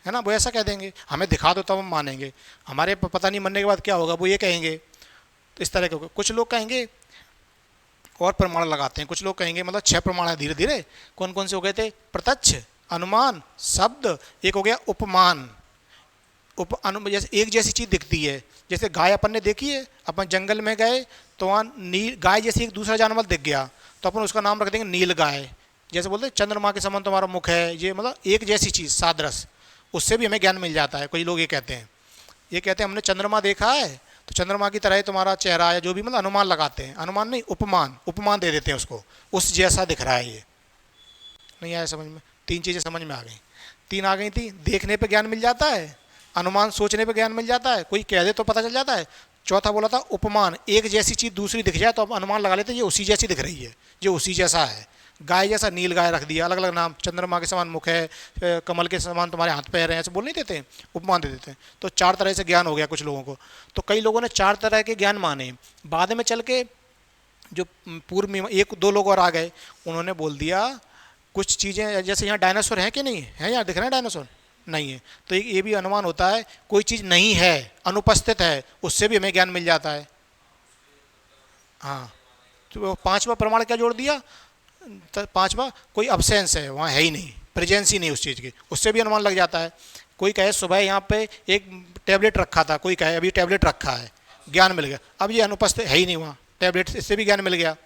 है ना। वो ऐसा कह देंगे, हमें दिखा दो तब हम मानेंगे, हमारे पता नहीं मनने के बाद क्या होगा, वो ये कहेंगे। तो इस तरह के कुछ लोग कहेंगे और प्रमाण लगाते हैं, कुछ लोग कहेंगे मतलब 6 प्रमाण है धीरे धीरे। कौन कौन से हो गए थे? प्रत्यक्ष, अनुमान, शब्द, एक हो गया उपमान। जैसे एक जैसी चीज़ दिखती है, जैसे गाय अपन ने देखी है, अपन जंगल में गए तो वहाँ नील गाय जैसी एक दूसरा जानवर दिख गया तो अपन उसका नाम रख देंगे नील गाय। जैसे बोलते हैं चंद्रमा के समान तुम्हारा मुख है, ये मतलब एक जैसी चीज़ सादृश, उससे भी हमें ज्ञान मिल जाता है। कई लोग ये कहते हैं, हमने चंद्रमा देखा है तो चंद्रमा की तरह ही तुम्हारा चेहरा है, जो भी मतलब अनुमान लगाते हैं, अनुमान नहीं उपमान, उपमान दे देते हैं उसको, उस जैसा दिख रहा है। ये नहीं आया समझ में? 3 चीज़ें समझ में आ गई। 3 आ गई थी, देखने पे ज्ञान मिल जाता है, अनुमान सोचने पे ज्ञान मिल जाता है, कोई कह दे तो पता चल जाता है। चौथा बोला था उपमान, एक जैसी चीज़ दूसरी दिख जाए तो अब अनुमान लगा लेते हैं ये उसी जैसी दिख रही है, जो उसी जैसा है। गाय जैसा नील गाय रख दिया, अलग अलग नाम, चंद्रमा के समान मुख है, कमल के समान तुम्हारे हाथ पैर हैं, ऐसे बोल नहीं देते हैं, उपमान दे देते हैं। तो 4 तरह से ज्ञान हो गया कुछ लोगों को। तो कई लोगों ने 4 तरह के ज्ञान माने, बाद में चल के जो पूर्व में 1-2 लोग और आ गए, उन्होंने बोल दिया कुछ चीज़ें, जैसे यहाँ डायनासोर हैं कि नहीं है, यहाँ दिख रहे हैं डायनासोर नहीं है, तो ये भी अनुमान होता है, कोई चीज़ नहीं है, अनुपस्थित है, उससे भी हमें ज्ञान मिल जाता है। हाँ, तो 5वां प्रमाण क्या जोड़ दिया? 5वां, कोई अब्सेंस है, वहाँ है ही नहीं, प्रेजेंस ही नहीं उस चीज़ की, उससे भी अनुमान लग जाता है। कोई कहे सुबह यहाँ पे एक टैबलेट रखा था, कोई कहे अभी टैबलेट रखा है, ज्ञान मिल गया। अब ये अनुपस्थित है ही नहीं वहाँ टैबलेट, इससे भी ज्ञान मिल गया,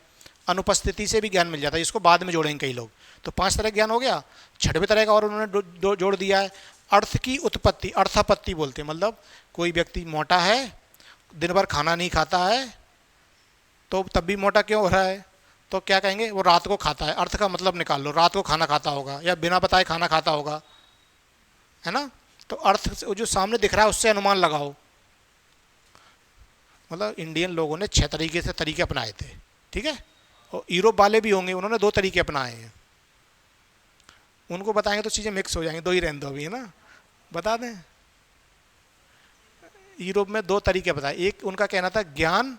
अनुपस्थिति से भी ज्ञान मिल जाता है, इसको बाद में जोड़ेंगे कई लोग। तो 5 तरह ज्ञान हो गया। 6वें तरह का और उन्होंने जोड़ दिया है, अर्थ की उत्पत्ति, अर्थापत्ति बोलते हैं, मतलब कोई व्यक्ति मोटा है, दिन भर खाना नहीं खाता है, तो तब भी मोटा क्यों हो रहा है? तो क्या कहेंगे? वो रात को खाता है, अर्थ का मतलब निकाल लो, रात को खाना खाता होगा या बिना बताए खाना खाता होगा, है ना। तो अर्थ जो सामने दिख रहा है उससे अनुमान लगाओ। मतलब इंडियन लोगों ने 6 तरीके से तरीके अपनाए थे, ठीक है। और यूरोप वाले भी होंगे, उन्होंने 2 तरीके अपनाए हैं, उनको बताएंगे तो चीज़ें मिक्स हो जाएंगी, 2 ही रहने दो अभी, है ना, बता दें। यूरोप में 2 तरीके बताए, एक उनका कहना था ज्ञान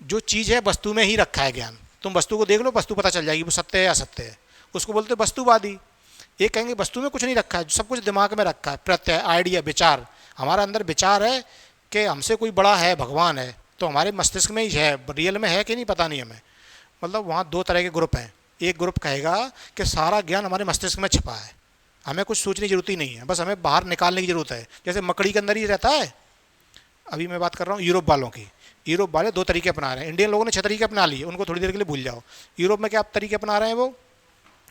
जो चीज़ है वस्तु में ही रखा है ज्ञान, तुम वस्तु को देख लो, वस्तु पता चल जाएगी वो सत्य है या असत्य है, उसको बोलते हैं वस्तुवादी। एक कहेंगे वस्तु में कुछ नहीं रखा है, सब कुछ दिमाग में रखा है, प्रत्यय, आइडिया, विचार, हमारा अंदर विचार है कि हमसे कोई बड़ा है, भगवान है, तो हमारे मस्तिष्क में ही है, रियल में है कि नहीं पता नहीं हमें। मतलब वहाँ 2 तरह के ग्रुप हैं। एक ग्रुप कहेगा कि सारा ज्ञान हमारे मस्तिष्क में छिपा है, हमें कुछ सोचने की जरूरत ही नहीं है, बस हमें बाहर निकालने की जरूरत है, जैसे मकड़ी के अंदर ही रहता है। अभी मैं बात कर रहा हूँ यूरोप वालों की, यूरोप वाले 2 तरीके अपना रहे हैं, इंडियन लोगों ने 6 तरीके अपना लिए, उनको थोड़ी देर के लिए भूल जाओ। यूरोप में क्या तरीके अपना रहे हैं वो?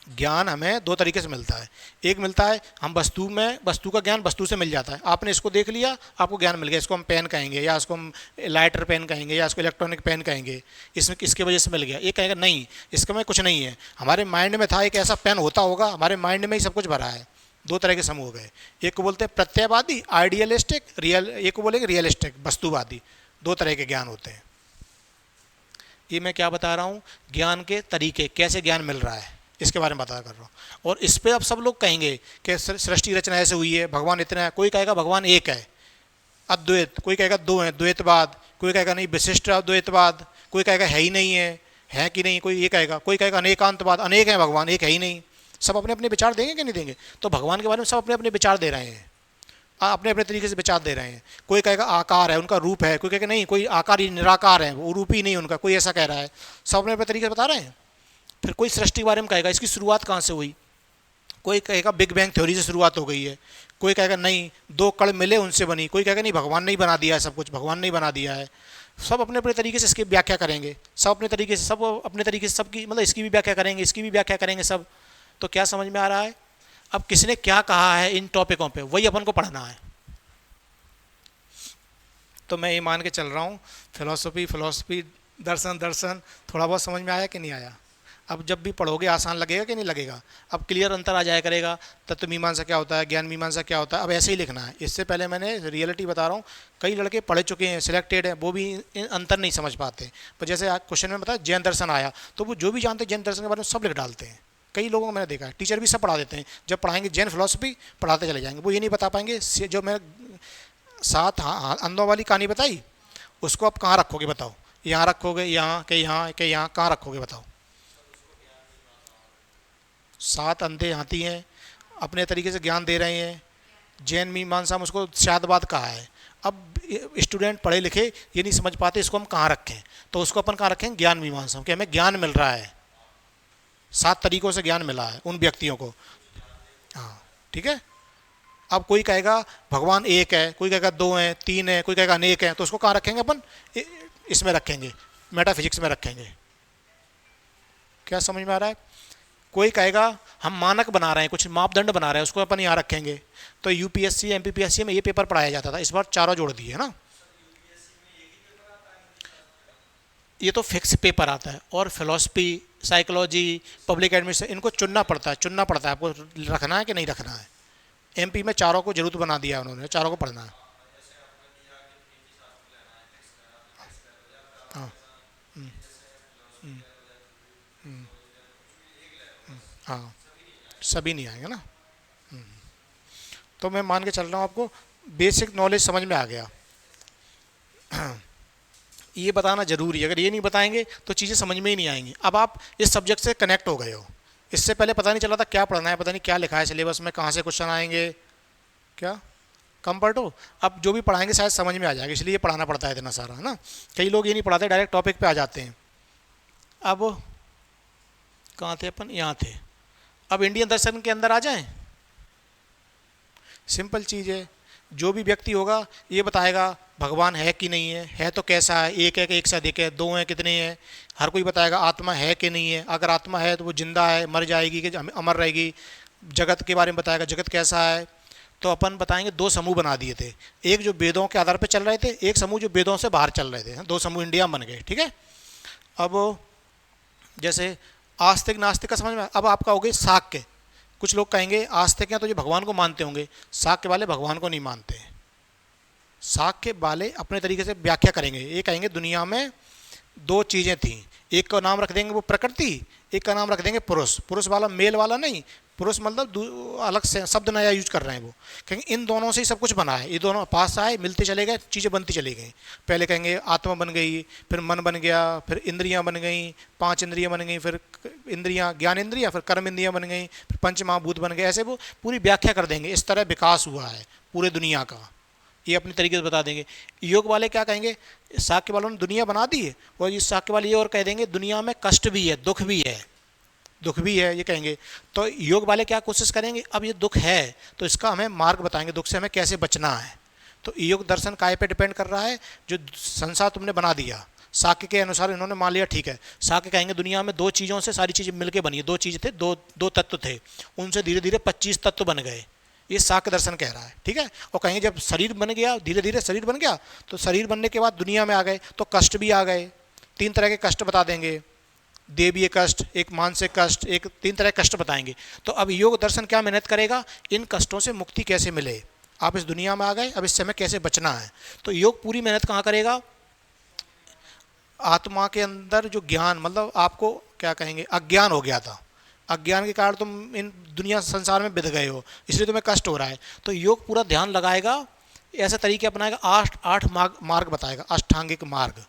ज्ञान हमें 2 तरीके से मिलता है। एक मिलता है हम वस्तु का ज्ञान वस्तु से मिल जाता है, आपने इसको देख लिया, आपको ज्ञान मिल गया, इसको हम पेन कहेंगे या इसको हम लाइटर पेन कहेंगे या इसको इलेक्ट्रॉनिक पेन कहेंगे, इसमें किसकी वजह से मिल गया। एक कहेगा नहीं, इसका में कुछ नहीं है, हमारे माइंड में था एक ऐसा पेन होता होगा, हमारे माइंड में ही सब कुछ भरा है। 2 तरह के समूह हो गए, एक को बोलते हैं प्रत्ययवादी, आइडियलिस्टिक, रियल, एक को बोलेंगे रियलिस्टिक, वस्तुवादी। 2 तरह के ज्ञान होते हैं। ये मैं क्या बता रहा हूँ, ज्ञान के तरीके, कैसे ज्ञान मिल रहा है, इसके बारे में बता कर रहा हूँ। और इस पे अब सब लोग कहेंगे कि सृष्टि रचना ऐसे हुई है, भगवान इतना है, कोई कहेगा भगवान एक है अद्वैत, कोई कहेगा 2 है द्वैतवाद, कोई कहेगा नहीं विशिष्ट अद्वैतवाद, कोई कहेगा है ही नहीं है कि नहीं, कोई ये कहेगा, कोई कहेगा अनेकांतवाद, अनेक है भगवान, एक है ही नहीं। सब अपने अपने विचार देंगे कि नहीं देंगे? तो भगवान के बारे में सब अपने अपने विचार दे रहे हैं, अपने अपने तरीके से विचार दे रहे हैं। कोई कहेगा आकार है, उनका रूप है, कोई कहेगा नहीं कोई आकार ही निराकार है, वो रूप ही नहीं उनका, कोई ऐसा कह रहा है। सब अपने अपने तरीके से बता रहे हैं। फिर कोई सृष्टि के बारे में कहेगा इसकी शुरुआत कहाँ से हुई, कोई कहेगा बिग बैंग थ्योरी से शुरुआत हो गई है, कोई कहेगा नहीं 2 कण मिले उनसे बनी, कोई कहेगा नहीं भगवान ने ही बना दिया है सब कुछ, भगवान ने ही बना दिया है। सब अपने अपने तरीके से इसकी व्याख्या करेंगे, सब अपने तरीके से, सब अपने तरीके से, सबकी मतलब इसकी भी व्याख्या करेंगे, इसकी भी व्याख्या करेंगे सब। तो क्या समझ में आ रहा है? अब किसने क्या कहा है इन टॉपिकों पे, वही अपन को पढ़ना है। तो मैं ये मान के चल रहा हूँ फिलॉसफी दर्शन थोड़ा बहुत समझ में आया कि नहीं आया? अब जब भी पढ़ोगे आसान लगेगा कि नहीं लगेगा? अब क्लियर अंतर आ जाया करेगा, तत्व मीमांसा क्या होता है, ज्ञान मीमांसा क्या होता है, अब ऐसे ही लिखना है। इससे पहले मैंने रियलिटी बता रहा हूँ, कई लड़के पढ़े चुके हैं, सिलेक्टेड हैं, वो भी अंतर नहीं समझ पाते। पर जैसे क्वेश्चन में बताया जैन दर्शन आया, तो वो जो भी जानते हैं जैन दर्शन के बारे में सब लिख डालते हैं, कई लोगों को मैंने देखा है, टीचर भी सब पढ़ा देते हैं, जब पढ़ाएंगे जैन फिलोसफी पढ़ाते चले जाएंगे, वो ये नहीं बता पाएंगे जो मैं सात अंधों वाली कहानी बताई उसको आप कहाँ रखोगे बताओ, यहाँ रखोगे, यहाँ के यहाँ के यहाँ, कहाँ रखोगे बताओ। सात अंधे हाथी हैं, अपने तरीके से ज्ञान दे रहे हैं, जैन मीमांसा में उसको शादबाद कहा है। अब स्टूडेंट पढ़े लिखे ये नहीं समझ पाते इसको हम कहाँ रखें, तो उसको अपन कहाँ रखें, ज्ञान मीमांसा, कि हमें ज्ञान मिल रहा है, 7 तरीकों से ज्ञान मिला है उन व्यक्तियों को। हाँ ठीक है। अब कोई कहेगा भगवान एक है, कोई कहेगा 2 हैं, 3 है, कोई कहेगा अनेक है, तो उसको कहाँ रखेंगे अपन, इसमें रखेंगे, मेटाफिजिक्स में रखेंगे। क्या समझ में आ रहा है। कोई कहेगा हम मानक बना रहे हैं, कुछ मापदंड बना रहे हैं, उसको अपन यहाँ रखेंगे। तो यूपीएससी एमपीपीएससी में ये पेपर पढ़ाया जाता था, इस बार चारों जोड़ दिए है ना। ये तो फिक्स पेपर आता है, और फिलोसफी, साइकोलॉजी, पब्लिक एडमिनिस्ट्रेशन, इनको चुनना पड़ता है आपको रखना है कि नहीं रखना है। एमपी में चारों को जरूर बना दिया उन्होंने, चारों को पढ़ना है। हाँ हाँ, सभी नहीं आएंगे ना। तो मैं मान के चल रहा हूँ आपको बेसिक नॉलेज समझ में आ गया। ये बताना जरूरी है, अगर ये नहीं बताएंगे तो चीज़ें समझ में ही नहीं आएंगी। अब आप इस सब्जेक्ट से कनेक्ट हो गए हो, इससे पहले पता नहीं चला था क्या पढ़ना है, पता नहीं क्या लिखा है सिलेबस में, कहाँ से क्वेश्चन आएंगे, क्या कम पढ़ो। अब जो भी पढ़ाएंगे शायद समझ में आ जाएगा, इसलिए पढ़ाना पड़ता है इतना सारा, है ना। कई लोग ये नहीं पढ़ाते, डायरेक्ट टॉपिक पे आ जाते हैं। अब कहाँ थे अपन, यहाँ थे। अब इंडियन दर्शन के अंदर आ जाएं। सिंपल चीज़ है, जो भी व्यक्ति होगा ये बताएगा भगवान है कि नहीं है तो कैसा है, एक है कि एक से अधिक है, 2 हैं कितने हैं, हर कोई बताएगा आत्मा है कि नहीं है, अगर आत्मा है तो वो जिंदा है, मर जाएगी कि अमर रहेगी, जगत के बारे में बताएगा जगत कैसा है। तो अपन बताएंगे 2 समूह बना दिए थे, एक जो वेदों के आधार पर चल रहे थे, एक समूह जो वेदों से बाहर चल रहे थे, 2 समूह इंडिया बन गए, ठीक है। अब जैसे आस्तिक नास्तिक का समझ में, अब आपका हो गए शाक्य। कुछ लोग कहेंगे आस्तिक हैं तो जो भगवान को मानते होंगे, शाक्य वाले भगवान को नहीं मानते। शाक्य वाले अपने तरीके से व्याख्या करेंगे, ये कहेंगे दुनिया में 2 चीज़ें थी, एक का नाम रख देंगे वो प्रकृति, एक का नाम रख देंगे पुरुष। पुरुष वाला मेल वाला नहीं, पुरुष मतलब अलग से शब्द नया यूज कर रहे हैं वो, कहेंगे इन दोनों से ही सब कुछ बना है, ये दोनों पास आए मिलते चले गए, चीज़ें बनती चली गई। पहले कहेंगे आत्मा बन गई, फिर मन बन गया, फिर इंद्रियां बन गई, 5 इंद्रियां बन गई, फिर इंद्रियां ज्ञान इंद्रियां, फिर कर्म इंद्रियां बन गई, फिर पंच महाभूत बन गए। ऐसे वो पूरी व्याख्या कर देंगे, इस तरह विकास हुआ है पूरे दुनिया का, ये अपनी तरीके से बता देंगे। योग वाले क्या कहेंगे, शाक्य वालों ने दुनिया बना दी है, और ये शाक्य वाले ये और कह देंगे दुनिया में कष्ट भी है, दुख भी है, दुख भी है, ये कहेंगे। तो योग वाले क्या कोशिश करेंगे, अब ये दुख है तो इसका हमें मार्ग बताएंगे, दुख से हमें कैसे बचना है। तो योग दर्शन काय पे डिपेंड कर रहा है, जो संसार तुमने बना दिया, शाक्य के अनुसार इन्होंने मान लिया ठीक है। शाक्य कहेंगे दुनिया में 2 चीज़ों से सारी चीज़ें मिलकर बनी है, 2 चीज़ थे, दो तत्व थे, उनसे धीरे धीरे 25 तत्व बन गए, ये शाक्य दर्शन कह रहा है, ठीक है। और कहेंगे जब शरीर बन गया, धीरे धीरे शरीर बन गया, तो शरीर बनने के बाद दुनिया में आ गए तो कष्ट भी आ गए, 3 तरह के कष्ट बता देंगे, देवीय कष्ट, एक मानसिक कष्ट, एक 3 तरह के कष्ट बताएंगे। तो अब योग दर्शन क्या मेहनत करेगा, इन कष्टों से मुक्ति कैसे मिले, आप इस दुनिया में आ गए, अब इससे हमें कैसे बचना है। तो योग पूरी मेहनत कहाँ करेगा, आत्मा के अंदर जो ज्ञान, मतलब आपको क्या कहेंगे अज्ञान हो गया था, अज्ञान के कारण तुम इन दुनिया संसार में बिध गए हो, इसलिए तुम्हें कष्ट हो रहा है। तो योग पूरा ध्यान लगाएगा, ऐसे तरीके अपनाएगा, 8 मार्ग बताएगा, अष्टांगिक मार्ग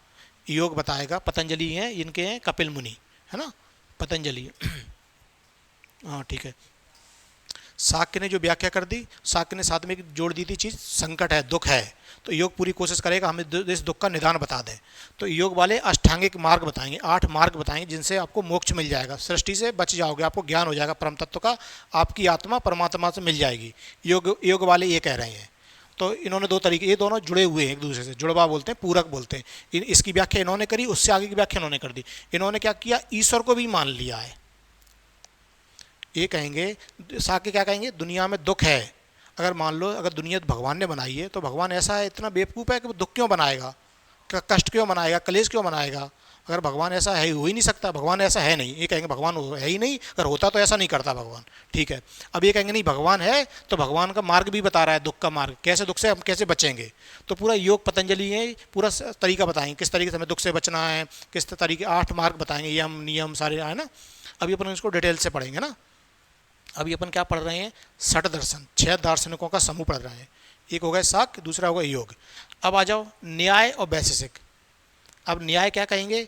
योग बताएगा। पतंजलि हैं इनके, हैं कपिल मुनि, है ना, पतंजलि। हाँ ठीक है। शाक्य ने जो व्याख्या कर दी, शाक्य ने साथ में एक जोड़ दी थी चीज़, संकट है, दुख है, तो योग पूरी कोशिश करेगा हमें इस दुख का निदान बता दें। तो योग वाले अष्टांगिक मार्ग बताएंगे, 8 मार्ग बताएंगे जिनसे आपको मोक्ष मिल जाएगा, सृष्टि से बच जाओगे, आपको ज्ञान हो जाएगा परम तत्व का, आपकी आत्मा परमात्मा से मिल जाएगी। योग वाले ये कह रहे हैं। तो इन्होंने 2 तरीके, ये दोनों जुड़े हुए हैं एक दूसरे से, जुड़वा बोलते हैं, पूरक बोलते हैं। इसकी व्याख्या इन्होंने करी, उससे आगे की व्याख्या इन्होंने कर दी। इन्होंने क्या किया, ईश्वर को भी मान लिया है। ये कहेंगे, शाक्य क्या कहेंगे, दुनिया में दुख है, अगर मान लो अगर दुनिया भगवान ने बनाई है तो भगवान ऐसा है, इतना बेवकूफ़ है कि वो दुख क्यों बनाएगा, कष्ट क्यों बनाएगा, कलेश क्यों बनाएगा, अगर भगवान ऐसा है हो ही नहीं सकता, भगवान ऐसा है नहीं। ये कहेंगे भगवान है ही नहीं, अगर होता तो ऐसा नहीं करता भगवान, ठीक है। अब ये कहेंगे नहीं भगवान है तो भगवान का मार्ग भी बता रहा है, दुख का मार्ग, कैसे दुख से हम कैसे बचेंगे। तो पूरा योग पतंजलि है, पूरा तरीका बताएंगे किस तरीके से हमें दुख से बचना है, किस तरीके 8 मार्ग बताएंगे, यम नियम सारे है ना। अभी अपन इसको डिटेल से पढ़ेंगे ना। अभी अपन क्या पढ़ रहे हैं, षट दर्शन, 6 दार्शनिकों का समूह पढ़ रहे हैं। एक हो गया साक्य, दूसरा होगा योग। अब आ जाओ न्याय और वैशेषिक। अब न्याय क्या कहेंगे,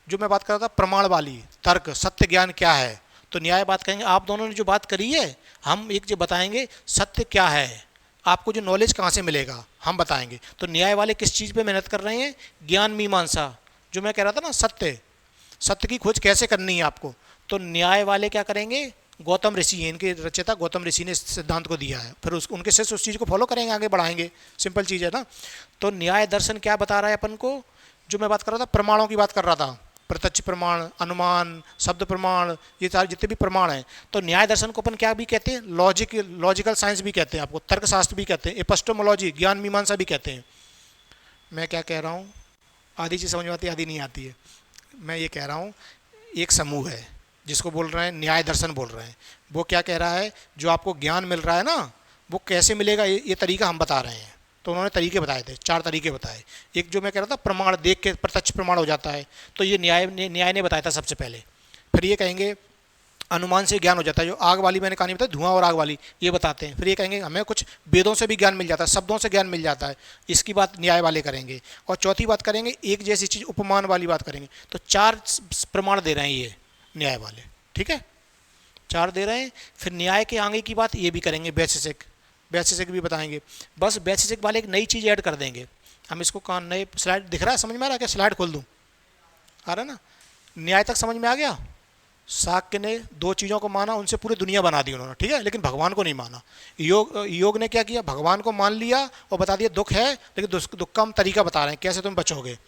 जो मैं बात कर रहा था प्रमाण वाली, तर्क, सत्य ज्ञान क्या है, तो न्याय बात कहेंगे आप दोनों ने जो बात करी है, हम एक जो बताएंगे सत्य क्या है, आपको जो नॉलेज कहाँ से मिलेगा हम बताएंगे। तो न्याय वाले किस चीज़ पे मेहनत कर रहे हैं, ज्ञान मीमांसा, जो मैं कह रहा था ना, सत्य, सत्य की खोज कैसे करनी है आपको, तो न्याय वाले क्या करेंगे, गौतम ऋषि हैं इनके रचयिता, गौतम ऋषि ने इस सिद्धांत को दिया है, फिर उनके शिष्य उस चीज़ को फॉलो करेंगे, आगे बढ़ाएंगे, सिंपल चीज़ है ना। तो न्याय दर्शन क्या बता रहा है अपन को, जो मैं बात कर रहा था प्रमाणों की बात कर रहा था, प्रत्यक्ष प्रमाण, अनुमान, शब्द प्रमाण, ये सारे जितने भी प्रमाण हैं, तो न्याय दर्शन को अपन क्या भी कहते हैं, लॉजिकल साइंस भी कहते हैं, आपको तर्कशास्त्र भी कहते हैं, एपिस्टेमोलॉजी, ज्ञान मीमांसा भी कहते हैं। मैं क्या कह रहा हूँ, आधी चीज़ समझ में आती है, आधी नहीं आती है। मैं ये कह रहा हूँ एक समूह है जिसको बोल रहे हैं न्याय दर्शन बोल रहे हैं, वो क्या कह रहा है, जो आपको ज्ञान मिल रहा है ना, वो कैसे मिलेगा, ये तरीका हम बता रहे हैं। तो उन्होंने तरीके बताए थे, 4 तरीके बताए। एक जो मैं कह रहा था प्रमाण देख के प्रत्यक्ष प्रमाण हो जाता है, तो ये न्याय ने बताया था सबसे पहले। फिर ये कहेंगे अनुमान से ज्ञान हो जाता है, जो आग वाली मैंने कहानी बताई, धुआं और आग वाली, ये बताते हैं। फिर ये कहेंगे हमें कुछ वेदों से भी ज्ञान मिल जाता है, शब्दों से ज्ञान मिल जाता है, इसकी बात न्याय वाले करेंगे। और चौथी बात करेंगे एक जैसी चीज़, उपमान वाली बात करेंगे। तो 4 प्रमाण दे रहे हैं ये न्याय वाले, ठीक है, 4 दे रहे हैं। फिर न्याय के आगे की बात ये भी करेंगे, वैशेषिक भी बताएंगे। बस वैशेषिक वाले एक नई चीज़ ऐड कर देंगे, हम इसको कहाँ, नए स्लाइड दिख रहा है, समझ में आ रहा है क्या, स्लाइड खोल दूँ, आ रहा है ना। न्याय तक समझ में आ गया। शाक्य ने 2 चीज़ों को माना, उनसे पूरी दुनिया बना दी उन्होंने, ठीक है, लेकिन भगवान को नहीं माना। योग ने क्या किया, भगवान को मान लिया और बता दिया दुख है, लेकिन दुख का हम तरीका बता रहे हैं कैसे तुम बचोगे,